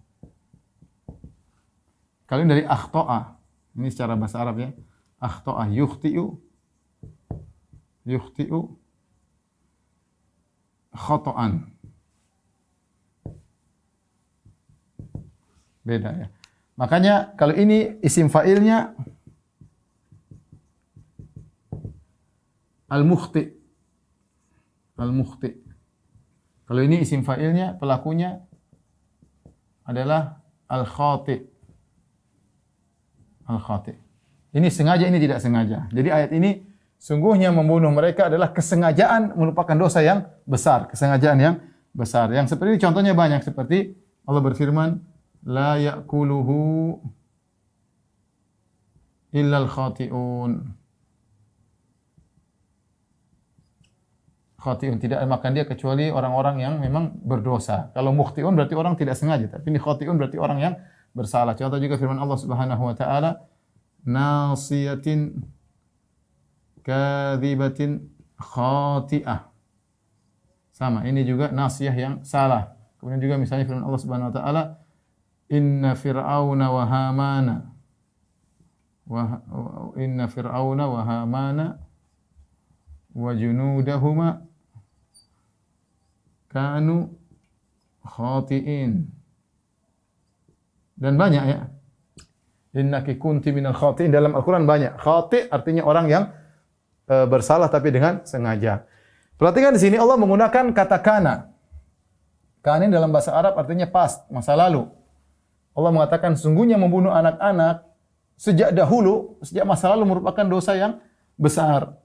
Kalau ini dari akhta'a. Ini secara bahasa Arab ya. Akhta'a yukhti'u, khata'an. Beda ya. Makanya kalau ini isim fa'ilnya al-mukhti. Al-mukhti. Kalau ini isim fa'ilnya, pelakunya adalah al-khati. Al-khati. Ini sengaja, ini tidak sengaja. Jadi ayat ini sungguhnya membunuh mereka adalah kesengajaan, merupakan dosa yang besar, kesengajaan yang besar. Yang seperti ini contohnya banyak, seperti Allah berfirman, la ya'kuluhu illal khati'un. Khati'un, tidak makan dia kecuali orang-orang yang memang berdosa. Kalau mukhti'un berarti orang tidak sengaja, tapi ini khati'un berarti orang yang bersalah. Contoh juga firman Allah Subhanahu wa taala, nasiyatin kadzibatin khati'ah. Sama, ini juga nasiyah yang salah. Kemudian juga misalnya firman Allah Subhanahu wa taala, inna fir'auna wa hamana wa junudahuma kanu khati'in. Dan banyak ya. Innaki kunti minal khati'in, dalam Al-Qur'an banyak. Khati' artinya orang yang bersalah tapi dengan sengaja. Perhatikan di sini Allah menggunakan kata kana. Kana dalam bahasa Arab artinya past, masa lalu. Allah mengatakan sungguhnya membunuh anak-anak sejak dahulu, sejak masa lalu merupakan dosa yang besar.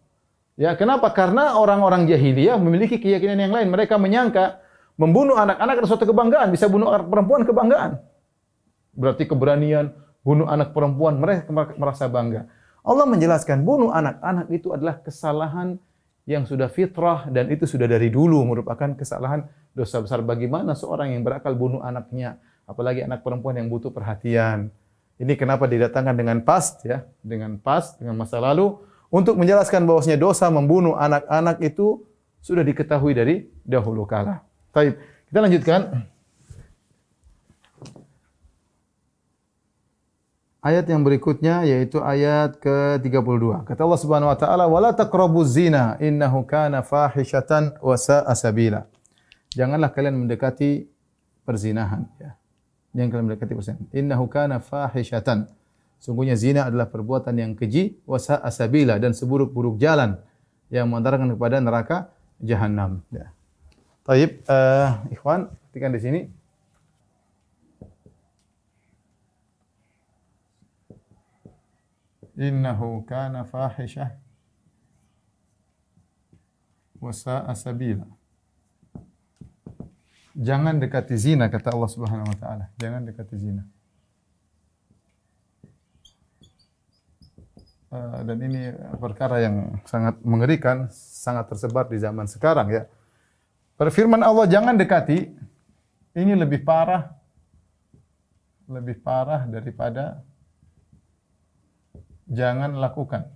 Ya, kenapa? Karena orang-orang jahiliyah memiliki keyakinan yang lain. Mereka menyangka membunuh anak-anak adalah suatu kebanggaan, bisa bunuh anak perempuan kebanggaan. Berarti keberanian bunuh anak perempuan, mereka merasa bangga. Allah menjelaskan bunuh anak-anak itu adalah kesalahan yang sudah fitrah dan itu sudah dari dulu merupakan kesalahan dosa besar. Bagaimana seorang yang berakal bunuh anaknya, apalagi anak perempuan yang butuh perhatian. Ini kenapa didatangkan dengan past ya, dengan masa lalu untuk menjelaskan bahwasanya dosa membunuh anak-anak itu sudah diketahui dari dahulu kala. Baik, kita lanjutkan. Ayat yang berikutnya yaitu ayat ke-32. Kata Allah Subhanahu wa taala, "Wala taqrabuz zina, innahu kana fahishatan wa sa'a sabila." Janganlah kalian mendekati perzinahan ya. Jangan kalian mendekati perzinahan. Innahu kana fahishatan. Sungguhnya zina adalah perbuatan yang keji, wa sa'a sabila, dan seburuk-buruk jalan yang mengantarkan kepada neraka jahanam ya. Baik, ikhwan, perhatikan di sini. Innahu kana fahishah wa sa'a sabila. Jangan dekati zina, kata Allah Subhanahu wa taala. Jangan dekati zina. Dan ini perkara yang sangat mengerikan, sangat tersebar di zaman sekarang ya. Firman Allah jangan dekati, ini lebih parah daripada jangan lakukan.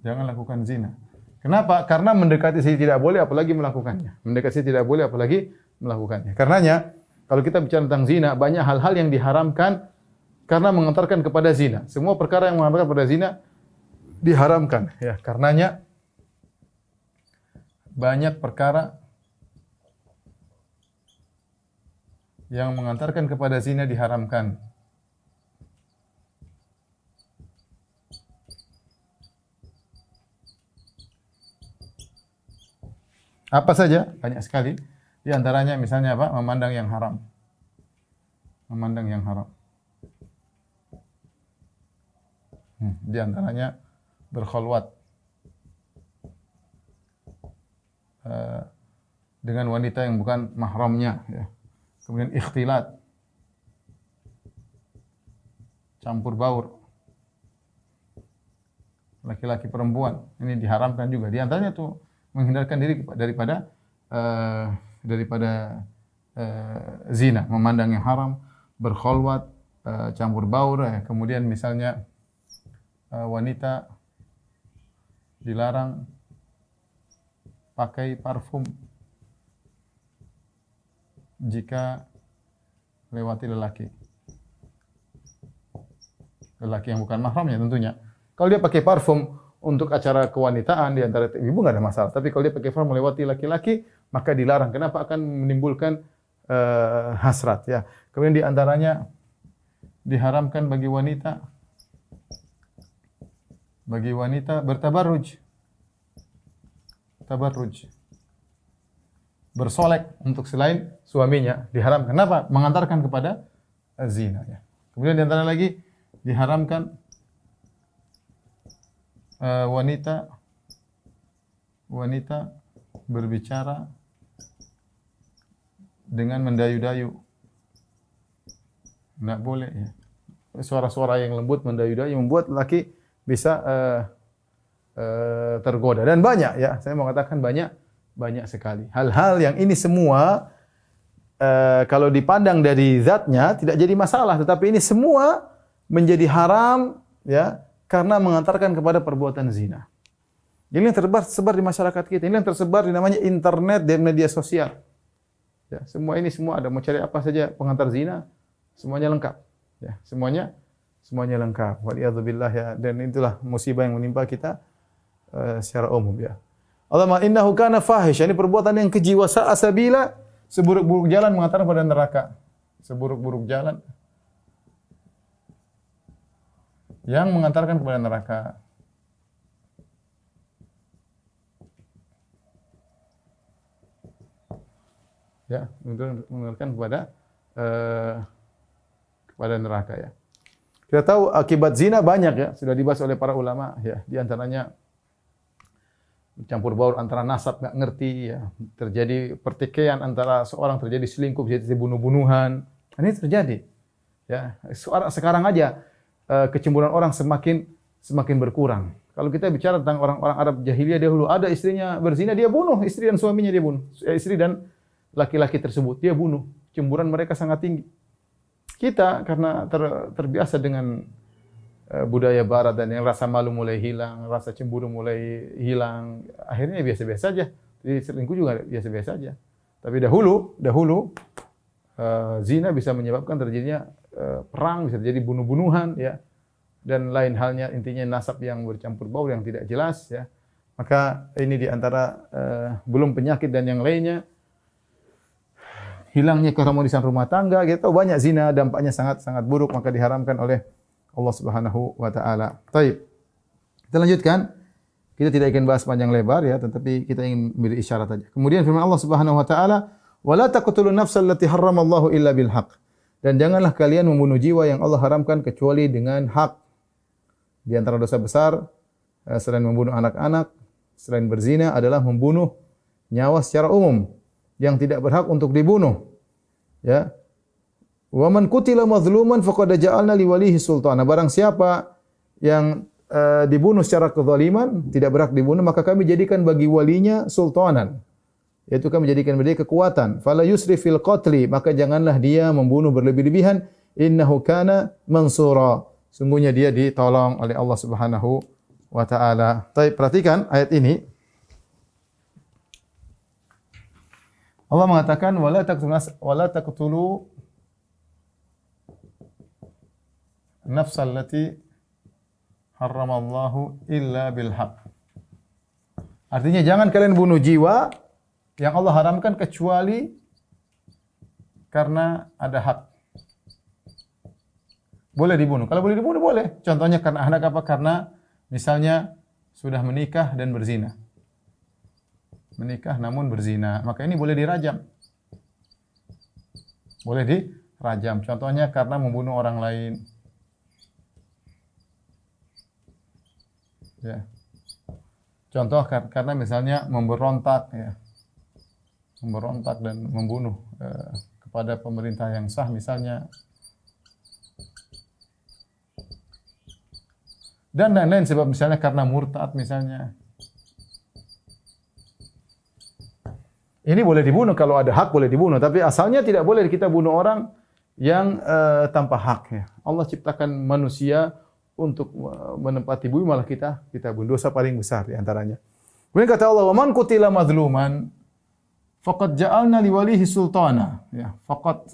Jangan lakukan zina. Kenapa? Karena mendekati saja tidak boleh apalagi melakukannya. Mendekati saja tidak boleh apalagi melakukannya. Karenanya kalau kita bicara tentang zina, banyak hal-hal yang diharamkan karena mengantarkan kepada zina. Semua perkara yang mengantarkan kepada zina diharamkan. Ya, karenanya banyak perkara yang mengantarkan kepada zina diharamkan. Apa saja? Banyak sekali. Di antaranya misalnya apa? Memandang yang haram. Memandang yang haram. Di antaranya berkhulwat dengan wanita yang bukan mahramnya, ya. Kemudian ikhtilat, campur baur, laki-laki perempuan, ini diharamkan juga. Di antaranya itu menghindarkan diri daripada zina, memandang yang haram, berkhulwat, campur baur, ya. Kemudian misalnya wanita dilarang pakai parfum jika lewati lelaki yang bukan mahramnya tentunya. Kalau dia pakai parfum untuk acara kewanitaan di antara ibu nggak ada masalah. Tapi kalau dia pakai parfum melewati laki-laki, maka dilarang. Kenapa? Akan menimbulkan hasrat. Ya. Kemudian di antaranya diharamkan bagi wanita bertabarruj. Tabarruj. Bersolek untuk selain suaminya diharamkan. Kenapa? Mengantarkan kepada zina. Ya. Kemudian di antara lagi diharamkan wanita berbicara dengan mendayu-dayu. Tidak boleh. Ya. Suara-suara yang lembut mendayu-dayu membuat laki bisa tergoda. Dan banyak, ya. Saya mau katakan banyak sekali. Hal-hal yang ini semua kalau dipandang dari zatnya tidak jadi masalah, tetapi ini semua menjadi haram, ya, karena mengantarkan kepada perbuatan zina. Ini yang tersebar di masyarakat kita. Ini yang tersebar di namanya internet dan media sosial. Ya, semua ada, mau cari apa saja pengantar zina, semuanya lengkap. Ya, semuanya lengkap. Waliyadzubillah, ya. Dan itulah musibah yang menimpa kita secara umum, ya. Allahumma innahu kana fahisha, ini perbuatan yang keji, wa sa'a sabila, seburuk-buruk jalan mengantarkan pada neraka. Seburuk-buruk jalan yang mengantarkan kepada neraka. Ya, mengantarkan kepada neraka, ya. Kita tahu akibat zina banyak, ya, sudah dibahas oleh para ulama, ya. Di antaranya campur baur antara nasab nggak ngerti, ya. Terjadi pertikaian antara seorang, terjadi selingkuh, terjadi bunuh-bunuhan. Ini terjadi. Ya, sekarang aja kecemburuan orang semakin berkurang. Kalau kita bicara tentang orang-orang Arab jahiliyah dahulu, ada istrinya berzina, dia bunuh, istri dan suaminya dia bunuh. Istri dan laki-laki tersebut dia bunuh. Cemburuan mereka sangat tinggi. Kita karena terbiasa dengan budaya barat dan yang rasa malu mulai hilang, rasa cemburu mulai hilang, akhirnya biasa-biasa saja. Jadi selingkuh juga biasa-biasa saja. Tapi dahulu zina bisa menyebabkan terjadinya perang, bisa terjadi bunuh-bunuhan, ya. Dan lain halnya, intinya nasab yang bercampur baur yang tidak jelas, ya. Maka ini di antara belum penyakit dan yang lainnya, hilangnya keharmonisan rumah tangga, kita tahu banyak zina dampaknya sangat buruk, maka diharamkan oleh Allah Subhanahu wa taala. Baik. Kita lanjutkan. Kita tidak ingin bahas panjang lebar, ya, tetapi kita ingin beri isyarat saja. Kemudian firman Allah Subhanahu wa taala, "Wa la taqtulun nafsal lati harramallahu illa bil haqq." Dan janganlah kalian membunuh jiwa yang Allah haramkan kecuali dengan hak. Di antara dosa besar selain membunuh anak-anak, selain berzina adalah membunuh nyawa secara umum yang tidak berhak untuk dibunuh. Ya. Wa man qutila mazluman faqad ja'alna liwalihi sultana. Barang siapa yang dibunuh secara kezaliman, tidak berhak dibunuh, maka kami jadikan bagi walinya sultanan. Yaitu kami jadikan bagi dia kekuatan. Fala yusrif fil qatli, maka janganlah dia membunuh berlebih-lebihan. Innahu kana mansura. Sungguhnya dia ditolong oleh Allah Subhanahu wa taala. Baik, perhatikan ayat ini. Allah mengatakan wala taqtulu nafsal lati harramallahu illa bil haqq. Artinya jangan kalian bunuh jiwa yang Allah haramkan kecuali karena ada hak. Boleh dibunuh. Kalau boleh dibunuh boleh. Contohnya karena anak apa? Karena misalnya sudah menikah dan berzina. Menikah namun berzina, maka ini boleh dirajam. Boleh dirajam. Contohnya karena membunuh orang lain. Ya. Contoh karena misalnya memberontak, ya. Memberontak dan membunuh kepada pemerintah yang sah misalnya. Dan lain-lain sebab misalnya karena murtad misalnya. Ini boleh dibunuh kalau ada hak boleh dibunuh, tapi asalnya tidak boleh kita bunuh orang yang tanpa hak ya. Allah ciptakan manusia untuk menempati bumi malah kita bunuh, dosa paling besar di antaranya. Kemudian kata Allah, "Wa man qutila madluman faqad ja'alna liwalihi sultana." Ya, faqad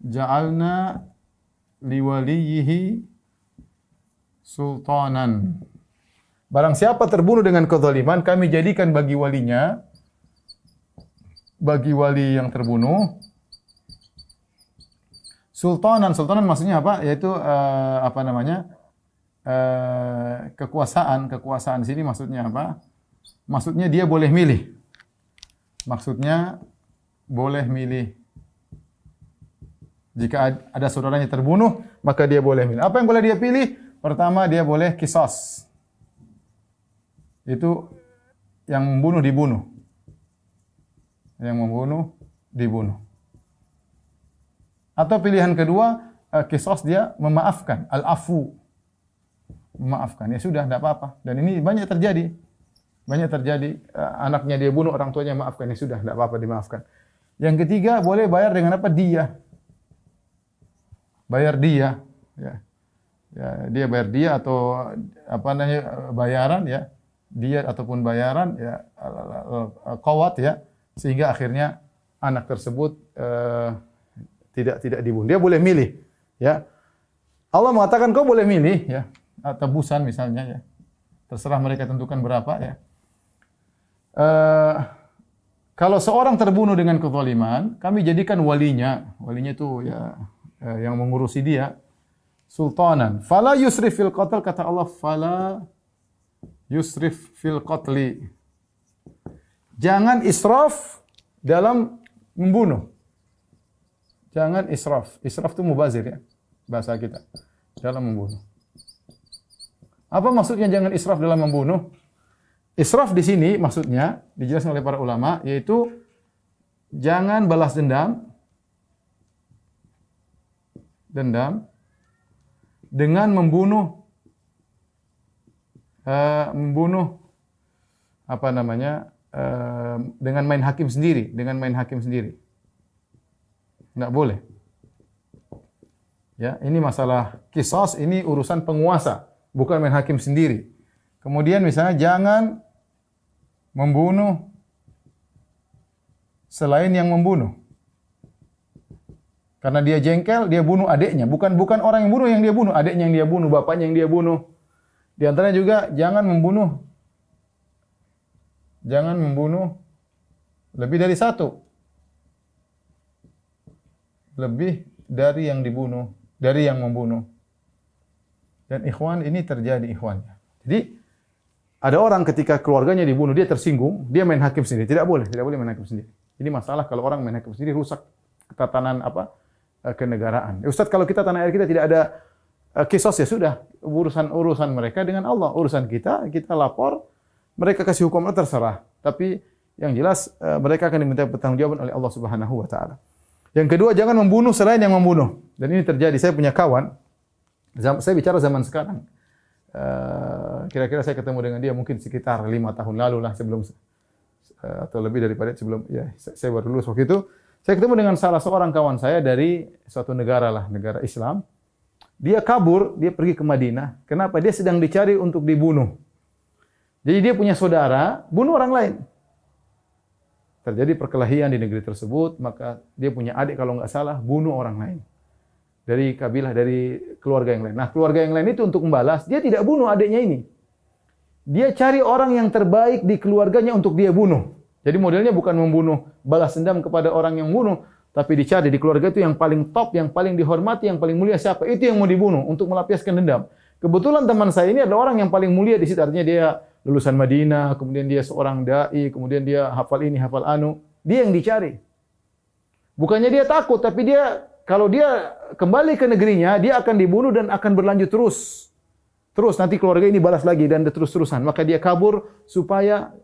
ja'alna liwalihi sultanan. Barang siapa terbunuh dengan kezaliman, kami jadikan bagi walinya, bagi wali yang terbunuh, sultanan. Sultanan maksudnya apa? Yaitu apa namanya? Kekuasaan. Kekuasaan di sini maksudnya apa? Maksudnya dia boleh milih. Maksudnya boleh milih. Jika ada saudaranya terbunuh, maka dia boleh milih. Apa yang boleh dia pilih? Pertama, dia boleh qisas. Itu yang membunuh dibunuh. Yang membunuh dibunuh. Atau pilihan kedua, qisas dia memaafkan, al-afu. Memaafkan. Ya sudah, tidak apa-apa. Dan ini banyak terjadi. Banyak terjadi. Anaknya dia bunuh, orang tuanya maafkan. Ya sudah, tidak apa-apa, dimaafkan. Yang ketiga, boleh bayar dengan apa? Dia. Bayar dia. Ya. Ya, dia bayar dia atau apa namanya bayaran ya. Dia ataupun bayaran ya qawat ya. Sehingga akhirnya anak tersebut tidak dibunuh. Dia boleh milih, ya. Allah mengatakan kau boleh milih, ya. Tebusan misalnya, ya. Terserah mereka tentukan berapa, ya. Kalau seorang terbunuh dengan kezaliman, kami jadikan walinya. Walinya itu ya yang mengurusi dia sultanan. Fala yusrif fil qatl, kata Allah, fala yusrif fil qatli. Jangan israf dalam membunuh. Jangan israf. Israf itu mubazir ya, bahasa kita. Dalam membunuh. Apa maksudnya jangan israf dalam membunuh? Israf di sini maksudnya dijelaskan oleh para ulama yaitu jangan balas dendam dengan membunuh apa namanya? Dengan main hakim sendiri, Enggak boleh. Ya, ini masalah qisas, ini urusan penguasa, bukan main hakim sendiri. Kemudian misalnya jangan membunuh selain yang membunuh. Karena dia jengkel, dia bunuh adiknya. Bukan orang yang bunuh yang dia bunuh, adiknya yang dia bunuh, bapaknya yang dia bunuh. Di antaranya juga jangan membunuh lebih dari satu. Lebih dari yang dibunuh, dari yang membunuh. Dan ikhwan, ini terjadi ikhwan. Jadi ada orang ketika keluarganya dibunuh, dia tersinggung, dia main hakim sendiri. Tidak boleh main hakim sendiri. Ini masalah kalau orang main hakim sendiri rusak ketatanan kenegaraan. Ustaz, kalau kita tanah air kita tidak ada kisos ya sudah, urusan mereka dengan Allah. Urusan kita lapor, mereka kasih hukum terserah. Tapi yang jelas mereka akan diminta pertanggungjawaban oleh Allah Subhanahu wa taala. Yang kedua, jangan membunuh selain yang membunuh. Dan ini terjadi. Saya punya kawan, saya bicara zaman sekarang. Kira-kira saya ketemu dengan dia mungkin sekitar 5 tahun lalu lah sebelum atau lebih daripada sebelum ya saya baru lulus waktu itu. Saya ketemu dengan salah seorang kawan saya dari suatu negara Islam. Dia kabur, dia pergi ke Madinah. Kenapa? Dia sedang dicari untuk dibunuh. Jadi dia punya saudara, bunuh orang lain. terjadi perkelahian di negeri tersebut, maka dia punya adik kalau nggak salah bunuh orang lain dari kabilah, dari keluarga yang lain. Nah, keluarga yang lain itu untuk membalas, dia tidak bunuh adiknya ini. Dia cari orang yang terbaik di keluarganya untuk dia bunuh. Jadi modelnya bukan membunuh, balas dendam kepada orang yang bunuh, tapi dicari di keluarga itu yang paling top, yang paling dihormati, yang paling mulia siapa? Itu yang mau dibunuh untuk melampiaskan dendam. Kebetulan teman saya ini adalah orang yang paling mulia di situ, artinya dia lulusan Madinah, kemudian dia seorang dai, kemudian dia hafal ini, hafal anu. Dia yang dicari. Bukannya dia takut, tapi dia kalau dia kembali ke negerinya, dia akan dibunuh dan akan berlanjut terus. Terus nanti keluarga ini balas lagi dan terus-terusan. Maka dia kabur supaya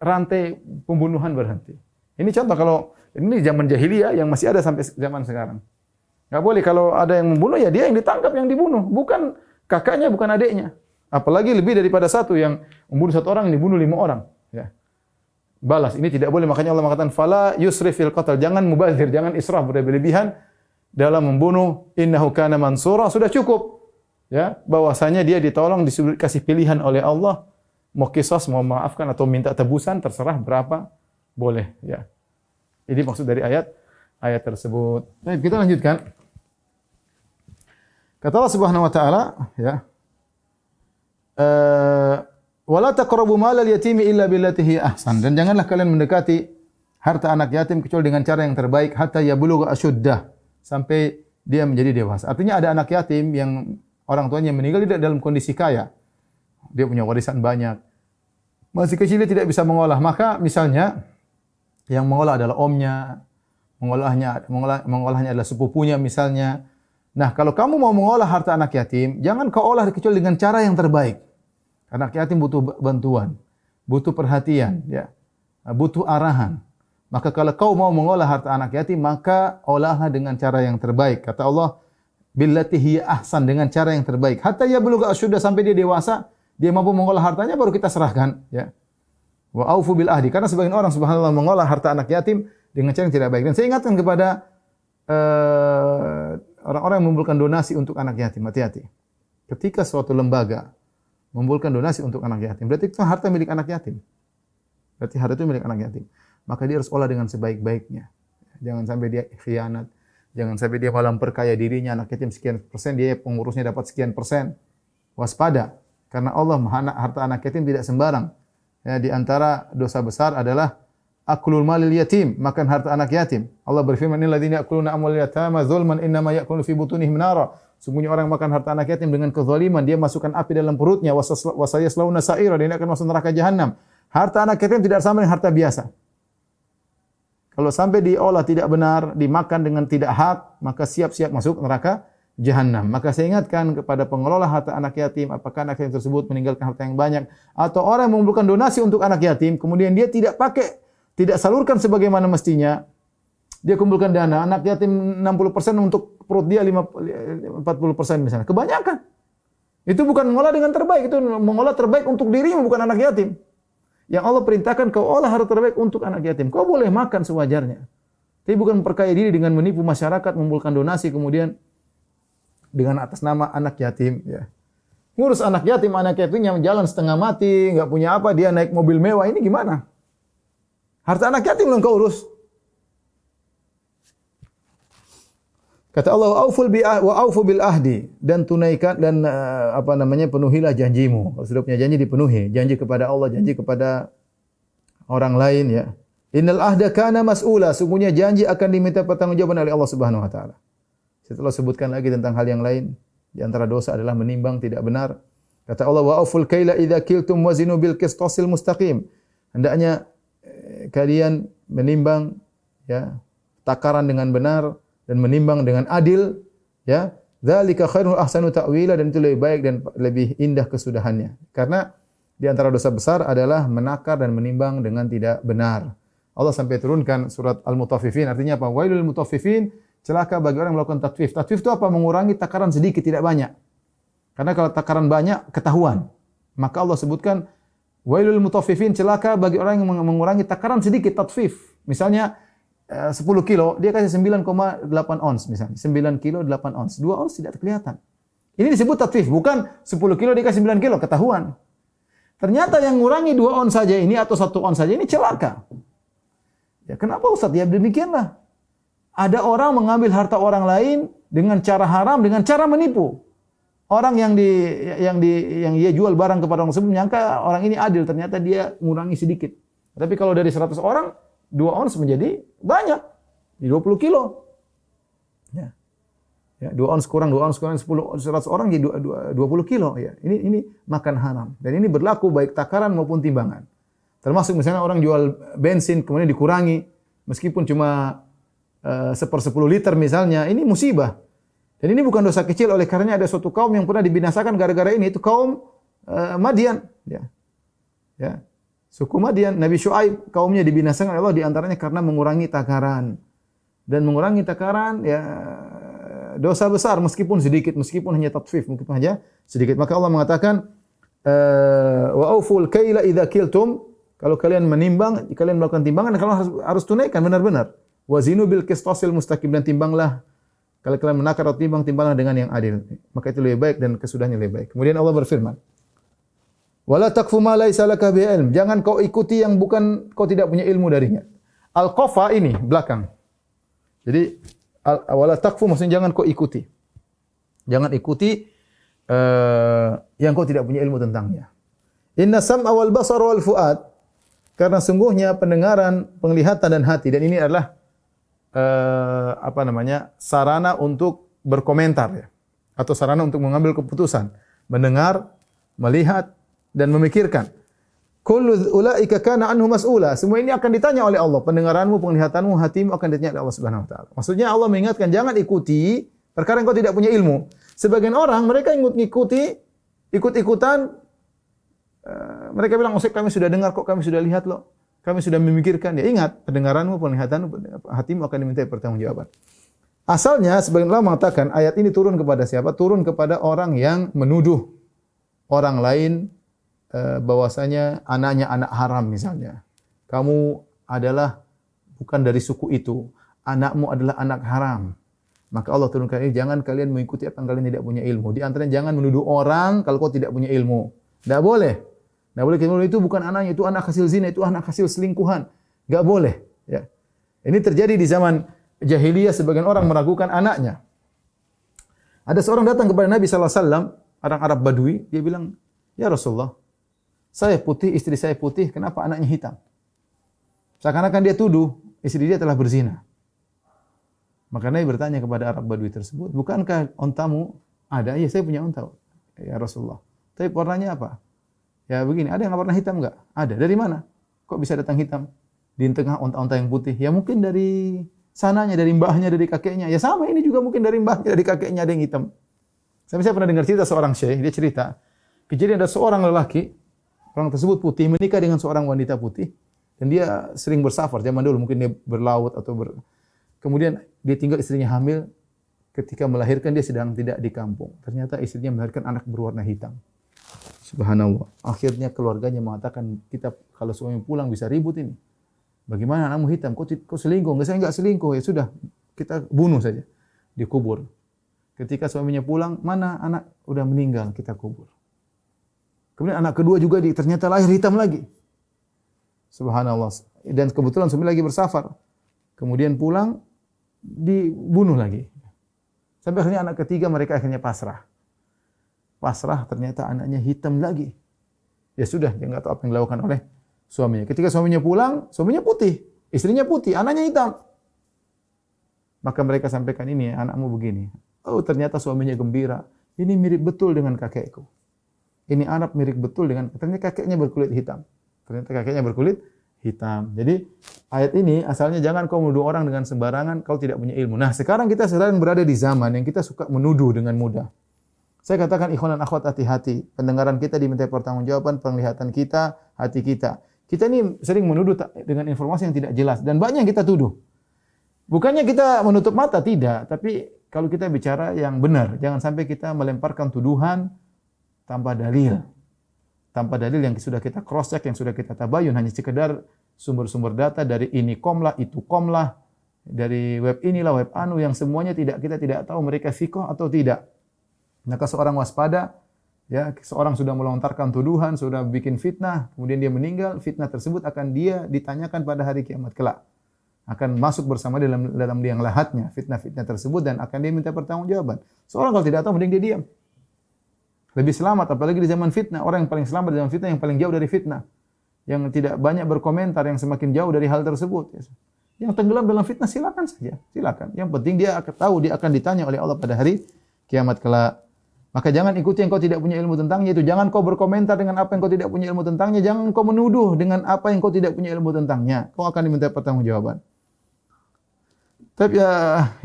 rantai pembunuhan berhenti. Ini contoh kalau ini zaman jahiliyah yang masih ada sampai zaman sekarang. Enggak boleh kalau ada yang membunuh ya dia yang ditangkap, yang dibunuh, bukan kakaknya, bukan adiknya. Apalagi lebih daripada satu, yang membunuh satu orang, yang dibunuh 5 orang. Ya. Balas, ini tidak boleh. Makanya Allah mengatakan, fala yusrif fil qatl. Jangan mubazir, jangan israf, berlebihan dalam membunuh. Innahu kana mansura. Sudah cukup. Ya, bahwasanya dia ditolong, dikasih pilihan oleh Allah. Mau qisas, mau maafkan atau minta tebusan, terserah berapa, boleh. Ya. Ini maksud dari ayat tersebut. Baik, kita lanjutkan. Kata Allah Subhanahu wa taala, ya. Wala taqrabu malal yatimi illa billati hiya ahsan. Dan janganlah kalian mendekati harta anak yatim kecuali dengan cara yang terbaik, hatta yablugha asyuddah, sampai dia menjadi dewasa. Artinya ada anak yatim yang orang tuanya meninggal tidak dalam kondisi kaya. Dia punya warisan banyak. Masih kecil dia tidak bisa mengolah. Maka misalnya yang mengolah adalah omnya, mengolahnya adalah sepupunya misalnya. Nah, kalau kamu mau mengolah harta anak yatim, jangan kau olah kecuali dengan cara yang terbaik. Anak yatim butuh bantuan, butuh perhatian, ya, butuh arahan. Maka kalau kau mau mengolah harta anak yatim, maka olahlah dengan cara yang terbaik. Kata Allah, billati hiya ahsan, dengan cara yang terbaik. Hatta yablugha asyuddah, sampai dia dewasa, dia mampu mengolah hartanya, baru kita serahkan. Ya. Wa aufu bil ahdi. Karena sebagian orang subhanallah mengolah harta anak yatim dengan cara yang tidak baik. Dan saya ingatkan kepada orang-orang yang mengumpulkan donasi untuk anak yatim, hati-hati. Ketika suatu lembaga mengumpulkan donasi untuk anak yatim, berarti itu harta milik anak yatim. Berarti harta itu milik anak yatim. Maka dia harus olah dengan sebaik-baiknya. Jangan sampai dia khianat. Jangan sampai dia malah memperkaya dirinya, anak yatim sekian persen, dia pengurusnya dapat sekian persen. Waspada. Karena Allah harta anak yatim tidak sembarang. Ya, di antara dosa besar adalah aklul malil yatim, makan harta anak yatim. Allah berfirman, innal ladzina ya'kuluna amwalal yatama dzulman innama ya'kuluna fi butunihim nara. Sungguhnya orang makan harta anak yatim dengan kezaliman, dia masukkan api dalam perutnya, wasayaslawna sa'ira, dia akan masuk neraka jahanam. Harta anak yatim tidak sama dengan harta biasa. Kalau sampai diolah tidak benar, dimakan dengan tidak hak, maka siap-siap masuk neraka jahanam. Maka saya ingatkan kepada pengelola harta anak yatim, apakah anak yatim tersebut meninggalkan harta yang banyak, atau orang yang mengumpulkan donasi untuk anak yatim, kemudian dia tidak pakai, tidak salurkan sebagaimana mestinya. Dia kumpulkan dana, anak yatim 60% untuk perut dia, 40% misalnya. Kebanyakan. Itu bukan mengolah dengan terbaik, itu mengolah terbaik untuk dirimu, bukan anak yatim. Yang Allah perintahkan kau olah harta terbaik untuk anak yatim. Kau boleh makan sewajarnya. Tapi bukan memperkaya diri dengan menipu masyarakat, mengumpulkan donasi, kemudian dengan atas nama anak yatim. Ya. Ngurus anak yatimnya jalan setengah mati, nggak punya apa, dia naik mobil mewah, ini gimana? Harta anak yatim belum kau urus. Kata Allah, wa aufu bil ahdi, dan tunaikan dan penuhilah janjimu. Kalau sudah punya janji dipenuhi. Janji kepada Allah, janji kepada orang lain, ya. Innal ahda kana mas'ula, sungguhnya janji akan diminta pertanggungjawaban oleh Allah Subhanahu wa taala. Setelah sebutkan lagi tentang hal yang lain, di antara dosa adalah menimbang tidak benar. Kata Allah, wa auful kaila idza kiltum wazinu bil qistasil mustaqim. Hendaknya kalian menimbang, ya, takaran dengan benar dan menimbang dengan adil, ya. Dzalika khairun ahsanu ta'wila, dan itu lebih baik dan lebih indah kesudahannya. Karena di antara dosa besar adalah menakar dan menimbang dengan tidak benar. Allah sampai turunkan surat Al-Mutaffifin, artinya apa? Wailul mutaffifin, celaka bagi orang yang melakukan tatfif. Tatfif itu apa? Mengurangi takaran sedikit, tidak banyak. Karena kalau takaran banyak ketahuan. Maka Allah sebutkan wailul mutaffifin, celaka bagi orang yang mengurangi takaran sedikit, tatfif. Misalnya 10 kilo, dia kasih 9,8 ons misalnya. 9 kilo 8 ons. 2 ons tidak kelihatan. Ini disebut tatfif. Bukan 10 kilo dikasih 9 kilo, ketahuan. Ternyata yang ngurangi 2 ons saja ini atau 1 ons saja ini celaka. Ya, kenapa Ustaz? Ya demikianlah. Ada orang mengambil harta orang lain dengan cara haram, dengan cara menipu. Orang yang dia jual barang kepada orang tersebut menyangka orang ini adil, ternyata dia mengurangi sedikit. Tapi kalau dari 100 orang, 2 ons menjadi banyak. Di 20 kilo. Ya. Ya, 2 ons kurang 10, 100 orang jadi 20 kilo. Ya. Ini makan haram. Dan ini berlaku baik takaran maupun timbangan. Termasuk misalnya orang jual bensin kemudian dikurangi. Meskipun cuma 1/10 liter misalnya, ini musibah. Dan ini bukan dosa kecil oleh karenanya ada suatu kaum yang pernah dibinasakan gara-gara ini, itu kaum Madian. Ya. Ya. Suku Madian, Nabi Syuaib kaumnya dibinasakan oleh Allah di antaranya karena mengurangi takaran. Dan mengurangi takaran ya dosa besar meskipun sedikit, meskipun hanya tatfif, meskipun hanya sedikit. Maka Allah mengatakan wa auful kaila idza kiltum, kalau kalian menimbang, kalian melakukan timbangan, kalian harus tunaikan benar-benar. Wazinu bil qistasil mustaqim, dan timbanglah kalau kalian menakar atau timbanglah dengan yang adil. Maka itu lebih baik dan kesudahannya lebih baik. Kemudian Allah berfirman, wala taqfu ma laisa laka bi ilm. Jangan kau ikuti yang bukan kau tidak punya ilmu darinya. Al-qafa ini belakang. Jadi wala taqfu maksudnya jangan kau ikuti. Jangan ikuti yang kau tidak punya ilmu tentangnya. Inna sam'a wal basara wal fuad. Karena sungguhnya pendengaran, penglihatan dan hati, dan ini adalah sarana untuk berkomentar ya, atau sarana untuk mengambil keputusan, mendengar, melihat dan memikirkan. Kullu ulaika kana anhu mas'ula. Semua ini akan ditanya oleh Allah. Pendengaranmu, penglihatanmu, hatimu akan ditanya oleh Allah Subhanahu wa taala. Maksudnya Allah mengingatkan jangan ikuti perkara yang kau tidak punya ilmu. Sebagian orang mereka ikut-ikutan, mereka bilang, "Ustaz, kami sudah dengar kok, kami sudah lihat loh. Kami sudah memikirkan." Ya ingat, pendengaranmu, penglihatanmu, hatimu akan diminta pertanggungjawaban. Asalnya sebagian ulama mengatakan ayat ini turun kepada siapa? Turun kepada orang yang menuduh orang lain bahwasanya anaknya anak haram misalnya. Kamu adalah bukan dari suku itu. Anakmu adalah anak haram. Maka Allah turunkan ini, jangan kalian mengikuti apa yang kalian tidak punya ilmu. Di antaranya jangan menuduh orang kalau kau tidak punya ilmu. Tidak boleh. Tidak boleh kita itu bukan anaknya, itu anak hasil zina, itu anak hasil selingkuhan. Tidak boleh. Ya. Ini terjadi di zaman jahiliyah, sebagian orang meragukan anaknya. Ada seorang datang kepada Nabi SAW, orang Arab Badui, dia bilang, "Ya Rasulullah, saya putih, istri saya putih, kenapa anaknya hitam?" Seakan-akan dia tuduh istri dia telah berzina. Maka Nabi bertanya kepada Arab Badui tersebut, "Bukankah ontamu ada?" "Ya, saya punya onta, ya Rasulullah." "Tapi warnanya apa?" "Ya begini, ada yang warna hitam enggak?" "Ada." "Dari mana? Kok bisa datang hitam di tengah onta-onta yang putih?" "Ya mungkin dari sananya, dari mbahnya, dari kakeknya." "Ya sama, ini juga mungkin dari mbahnya, dari kakeknya ada yang hitam." Saya pernah dengar cerita seorang syekh, dia cerita, kejadian ada seorang lelaki, orang tersebut putih, menikah dengan seorang wanita putih, dan dia sering bersafar, zaman dulu mungkin dia berlaut atau kemudian dia tinggal istrinya hamil, ketika melahirkan dia sedang tidak di kampung. Ternyata istrinya melahirkan anak berwarna hitam. Subhanallah. Akhirnya keluarganya mengatakan, "Kita kalau suami pulang bisa ribut ini. Bagaimana anakmu hitam? Kok selingkuh?" "Enggak, saya enggak selingkuh." "Ya sudah, kita bunuh saja." Dikubur. Ketika suaminya pulang, "Mana anak?" "Udah meninggal, kita kubur." Kemudian anak kedua juga ternyata lahir hitam lagi. Subhanallah. Dan kebetulan suami lagi bersafar. Kemudian pulang, dibunuh lagi. Sampai akhirnya anak ketiga mereka akhirnya pasrah. Pasrah, ternyata anaknya hitam lagi. Ya sudah, dia enggak tahu apa yang dilakukan oleh suaminya. Ketika suaminya pulang, suaminya putih, istrinya putih, anaknya hitam. Maka mereka sampaikan, "Ini anakmu begini." Oh, ternyata suaminya gembira. "Ini mirip betul dengan kakekku. Ini anak mirip betul dengan," ternyata kakeknya berkulit hitam. Jadi ayat ini asalnya jangan kau menuduh orang dengan sembarangan kalau tidak punya ilmu. Nah, sekarang kita sedang berada di zaman yang kita suka menuduh dengan mudah. Saya katakan ikhwan dan akhwat, hati-hati. Pendengaran kita diminta pertanggungjawaban, penglihatan kita, hati kita. Kita ini sering menuduh dengan informasi yang tidak jelas dan banyak yang kita tuduh. Bukannya kita menutup mata, tidak, tapi kalau kita bicara yang benar, jangan sampai kita melemparkan tuduhan tanpa dalil. Tanpa dalil yang sudah kita cross check, yang sudah kita tabayun, hanya sekedar sumber-sumber data dari ini komlah, itu komlah, dari web inilah, web anu, yang semuanya kita tidak tahu mereka sikoh atau tidak. Maka seorang waspada, ya, seorang sudah melontarkan tuduhan, sudah bikin fitnah, kemudian dia meninggal, fitnah tersebut akan dia ditanyakan pada hari kiamat kelak. akan masuk bersama dalam liang lahatnya fitnah-fitnah tersebut dan akan dia minta pertanggungjawaban. Seorang kalau tidak tahu mending dia diam. Lebih selamat apalagi di zaman fitnah. Orang yang paling selamat di zaman fitnah yang paling jauh dari fitnah. Yang tidak banyak berkomentar, yang semakin jauh dari hal tersebut. Yang tenggelam dalam fitnah silakan saja, silakan. Yang penting dia akan tahu dia akan ditanya oleh Allah pada hari kiamat kelak. Maka jangan ikuti yang kau tidak punya ilmu tentangnya itu. Jangan kau berkomentar dengan apa yang kau tidak punya ilmu tentangnya. Jangan kau menuduh dengan apa yang kau tidak punya ilmu tentangnya. Kau akan diminta pertanggungjawaban. Tapi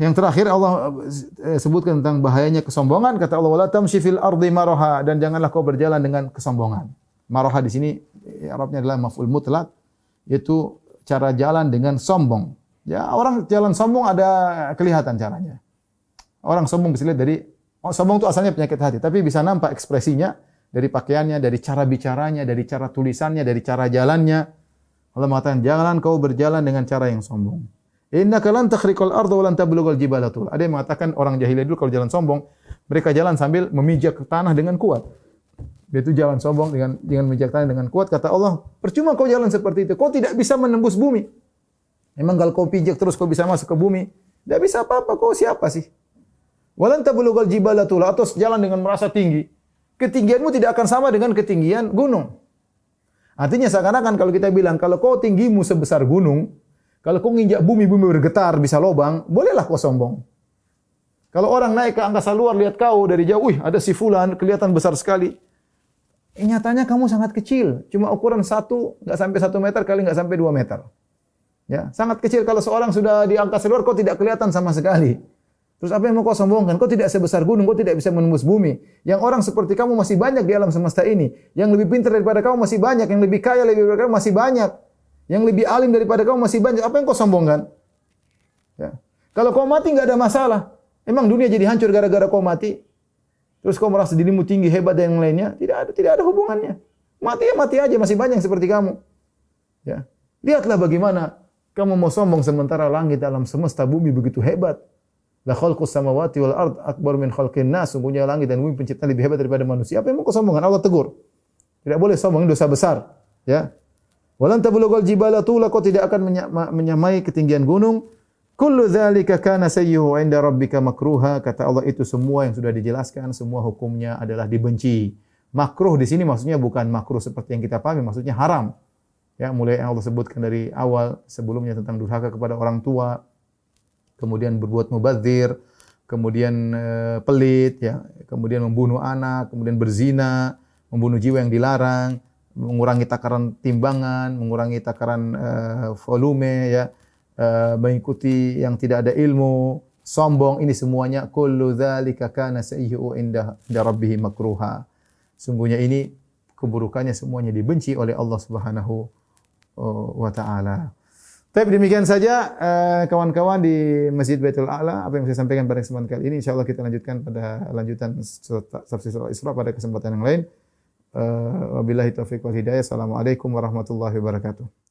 yang terakhir Allah sebutkan tentang bahayanya kesombongan. Kata Allah, "Wala tamshi fil ardi maraha," dan janganlah kau berjalan dengan kesombongan. Maraha di sini Arabnya adalah maf'ul mutlaq, yaitu cara jalan dengan sombong. Ya, orang jalan sombong ada kelihatan caranya. Orang sombong bisa lihat dari sombong itu asalnya penyakit hati, tapi bisa nampak ekspresinya dari pakaiannya, dari cara bicaranya, dari cara tulisannya, dari cara jalannya. Allah mengatakan, "Jangan kau berjalan dengan cara yang sombong." Innaka lan takhriqal arda wa lan tablughal jibala tul. Ada yang mengatakan orang jahiliyah dulu kalau jalan sombong, mereka jalan sambil memijak tanah dengan kuat. Dia itu jalan sombong dengan memijak tanah dengan kuat. Kata Allah, percuma kau jalan seperti itu. Kau tidak bisa menembus bumi. Memang kalau kau pijak terus kau bisa masuk ke bumi, tidak bisa apa-apa. Kau siapa sih? Walan tablughal jibala tul, atau jalan dengan merasa tinggi. Ketinggianmu tidak akan sama dengan ketinggian gunung. Artinya seakan-akan kalau kita bilang kalau kau tinggimu sebesar gunung, kalau kau nginjak bumi bergetar bisa lobang, bolehlah kau sombong. Kalau orang naik ke angkasa luar lihat kau dari jauh, wih ada si fulan kelihatan besar sekali. Nyatanya kamu sangat kecil, cuma ukuran 1 nggak sampai 1 meter kali nggak sampai 2 meter. Ya, sangat kecil. Kalau seorang sudah di angkasa luar kau tidak kelihatan sama sekali. Terus apa yang mau kau sombongkan? Kau tidak sebesar gunung, kau tidak bisa menembus bumi. Yang orang seperti kamu masih banyak di alam semesta ini. Yang lebih pintar daripada kamu masih banyak, yang lebih kaya daripada kamu masih banyak. Yang lebih alim daripada kamu masih banyak. Apa yang kau sombongkan? Ya. Kalau kau mati enggak ada masalah. Emang dunia jadi hancur gara-gara kau mati? Terus kau merasa dirimu tinggi, hebat dan yang lainnya? Tidak ada hubungannya. Mati ya mati aja, masih banyak yang seperti kamu. Ya. Lihatlah bagaimana kamu mau sombong sementara langit alam semesta bumi begitu hebat. La khalqus samawati wal ard akbar min khalqin nas. Sungguhnya langit dan bumi penciptaan lebih hebat daripada manusia. Apa yang mau kau sombongkan? Allah tegur. Tidak boleh sombong, ini dosa besar. Ya. Walan tablughal jibala tula, kau tidak akan menyamai ketinggian gunung. Kullu dzalika kana sayyuhu 'inda rabbika makruha. Kata Allah, itu semua yang sudah dijelaskan, semua hukumnya adalah dibenci. Makruh di sini maksudnya bukan makruh seperti yang kita pahami, maksudnya haram. Ya, mulai yang Allah sebutkan dari awal sebelumnya tentang durhaka kepada orang tua, kemudian berbuat mubadzir, kemudian pelit, ya, kemudian membunuh anak, kemudian berzina, membunuh jiwa yang dilarang, mengurangi takaran timbangan, mengurangi takaran volume, ya, mengikuti yang tidak ada ilmu, sombong, ini semuanya kullu dzalika kana sayyi'u inda rabbih makruha. Sungguhnya ini keburukannya semuanya dibenci oleh Allah Subhanahu wa taala. Tapi demikian saja kawan-kawan di Masjid Baitul A'la, apa yang saya sampaikan pada kesempatan kali ini, insyaallah kita lanjutkan pada lanjutan tafsir surah Isra pada kesempatan yang lain. Wabillahi taufiq wal hidayah. Assalamualaikum warahmatullahi wabarakatuh.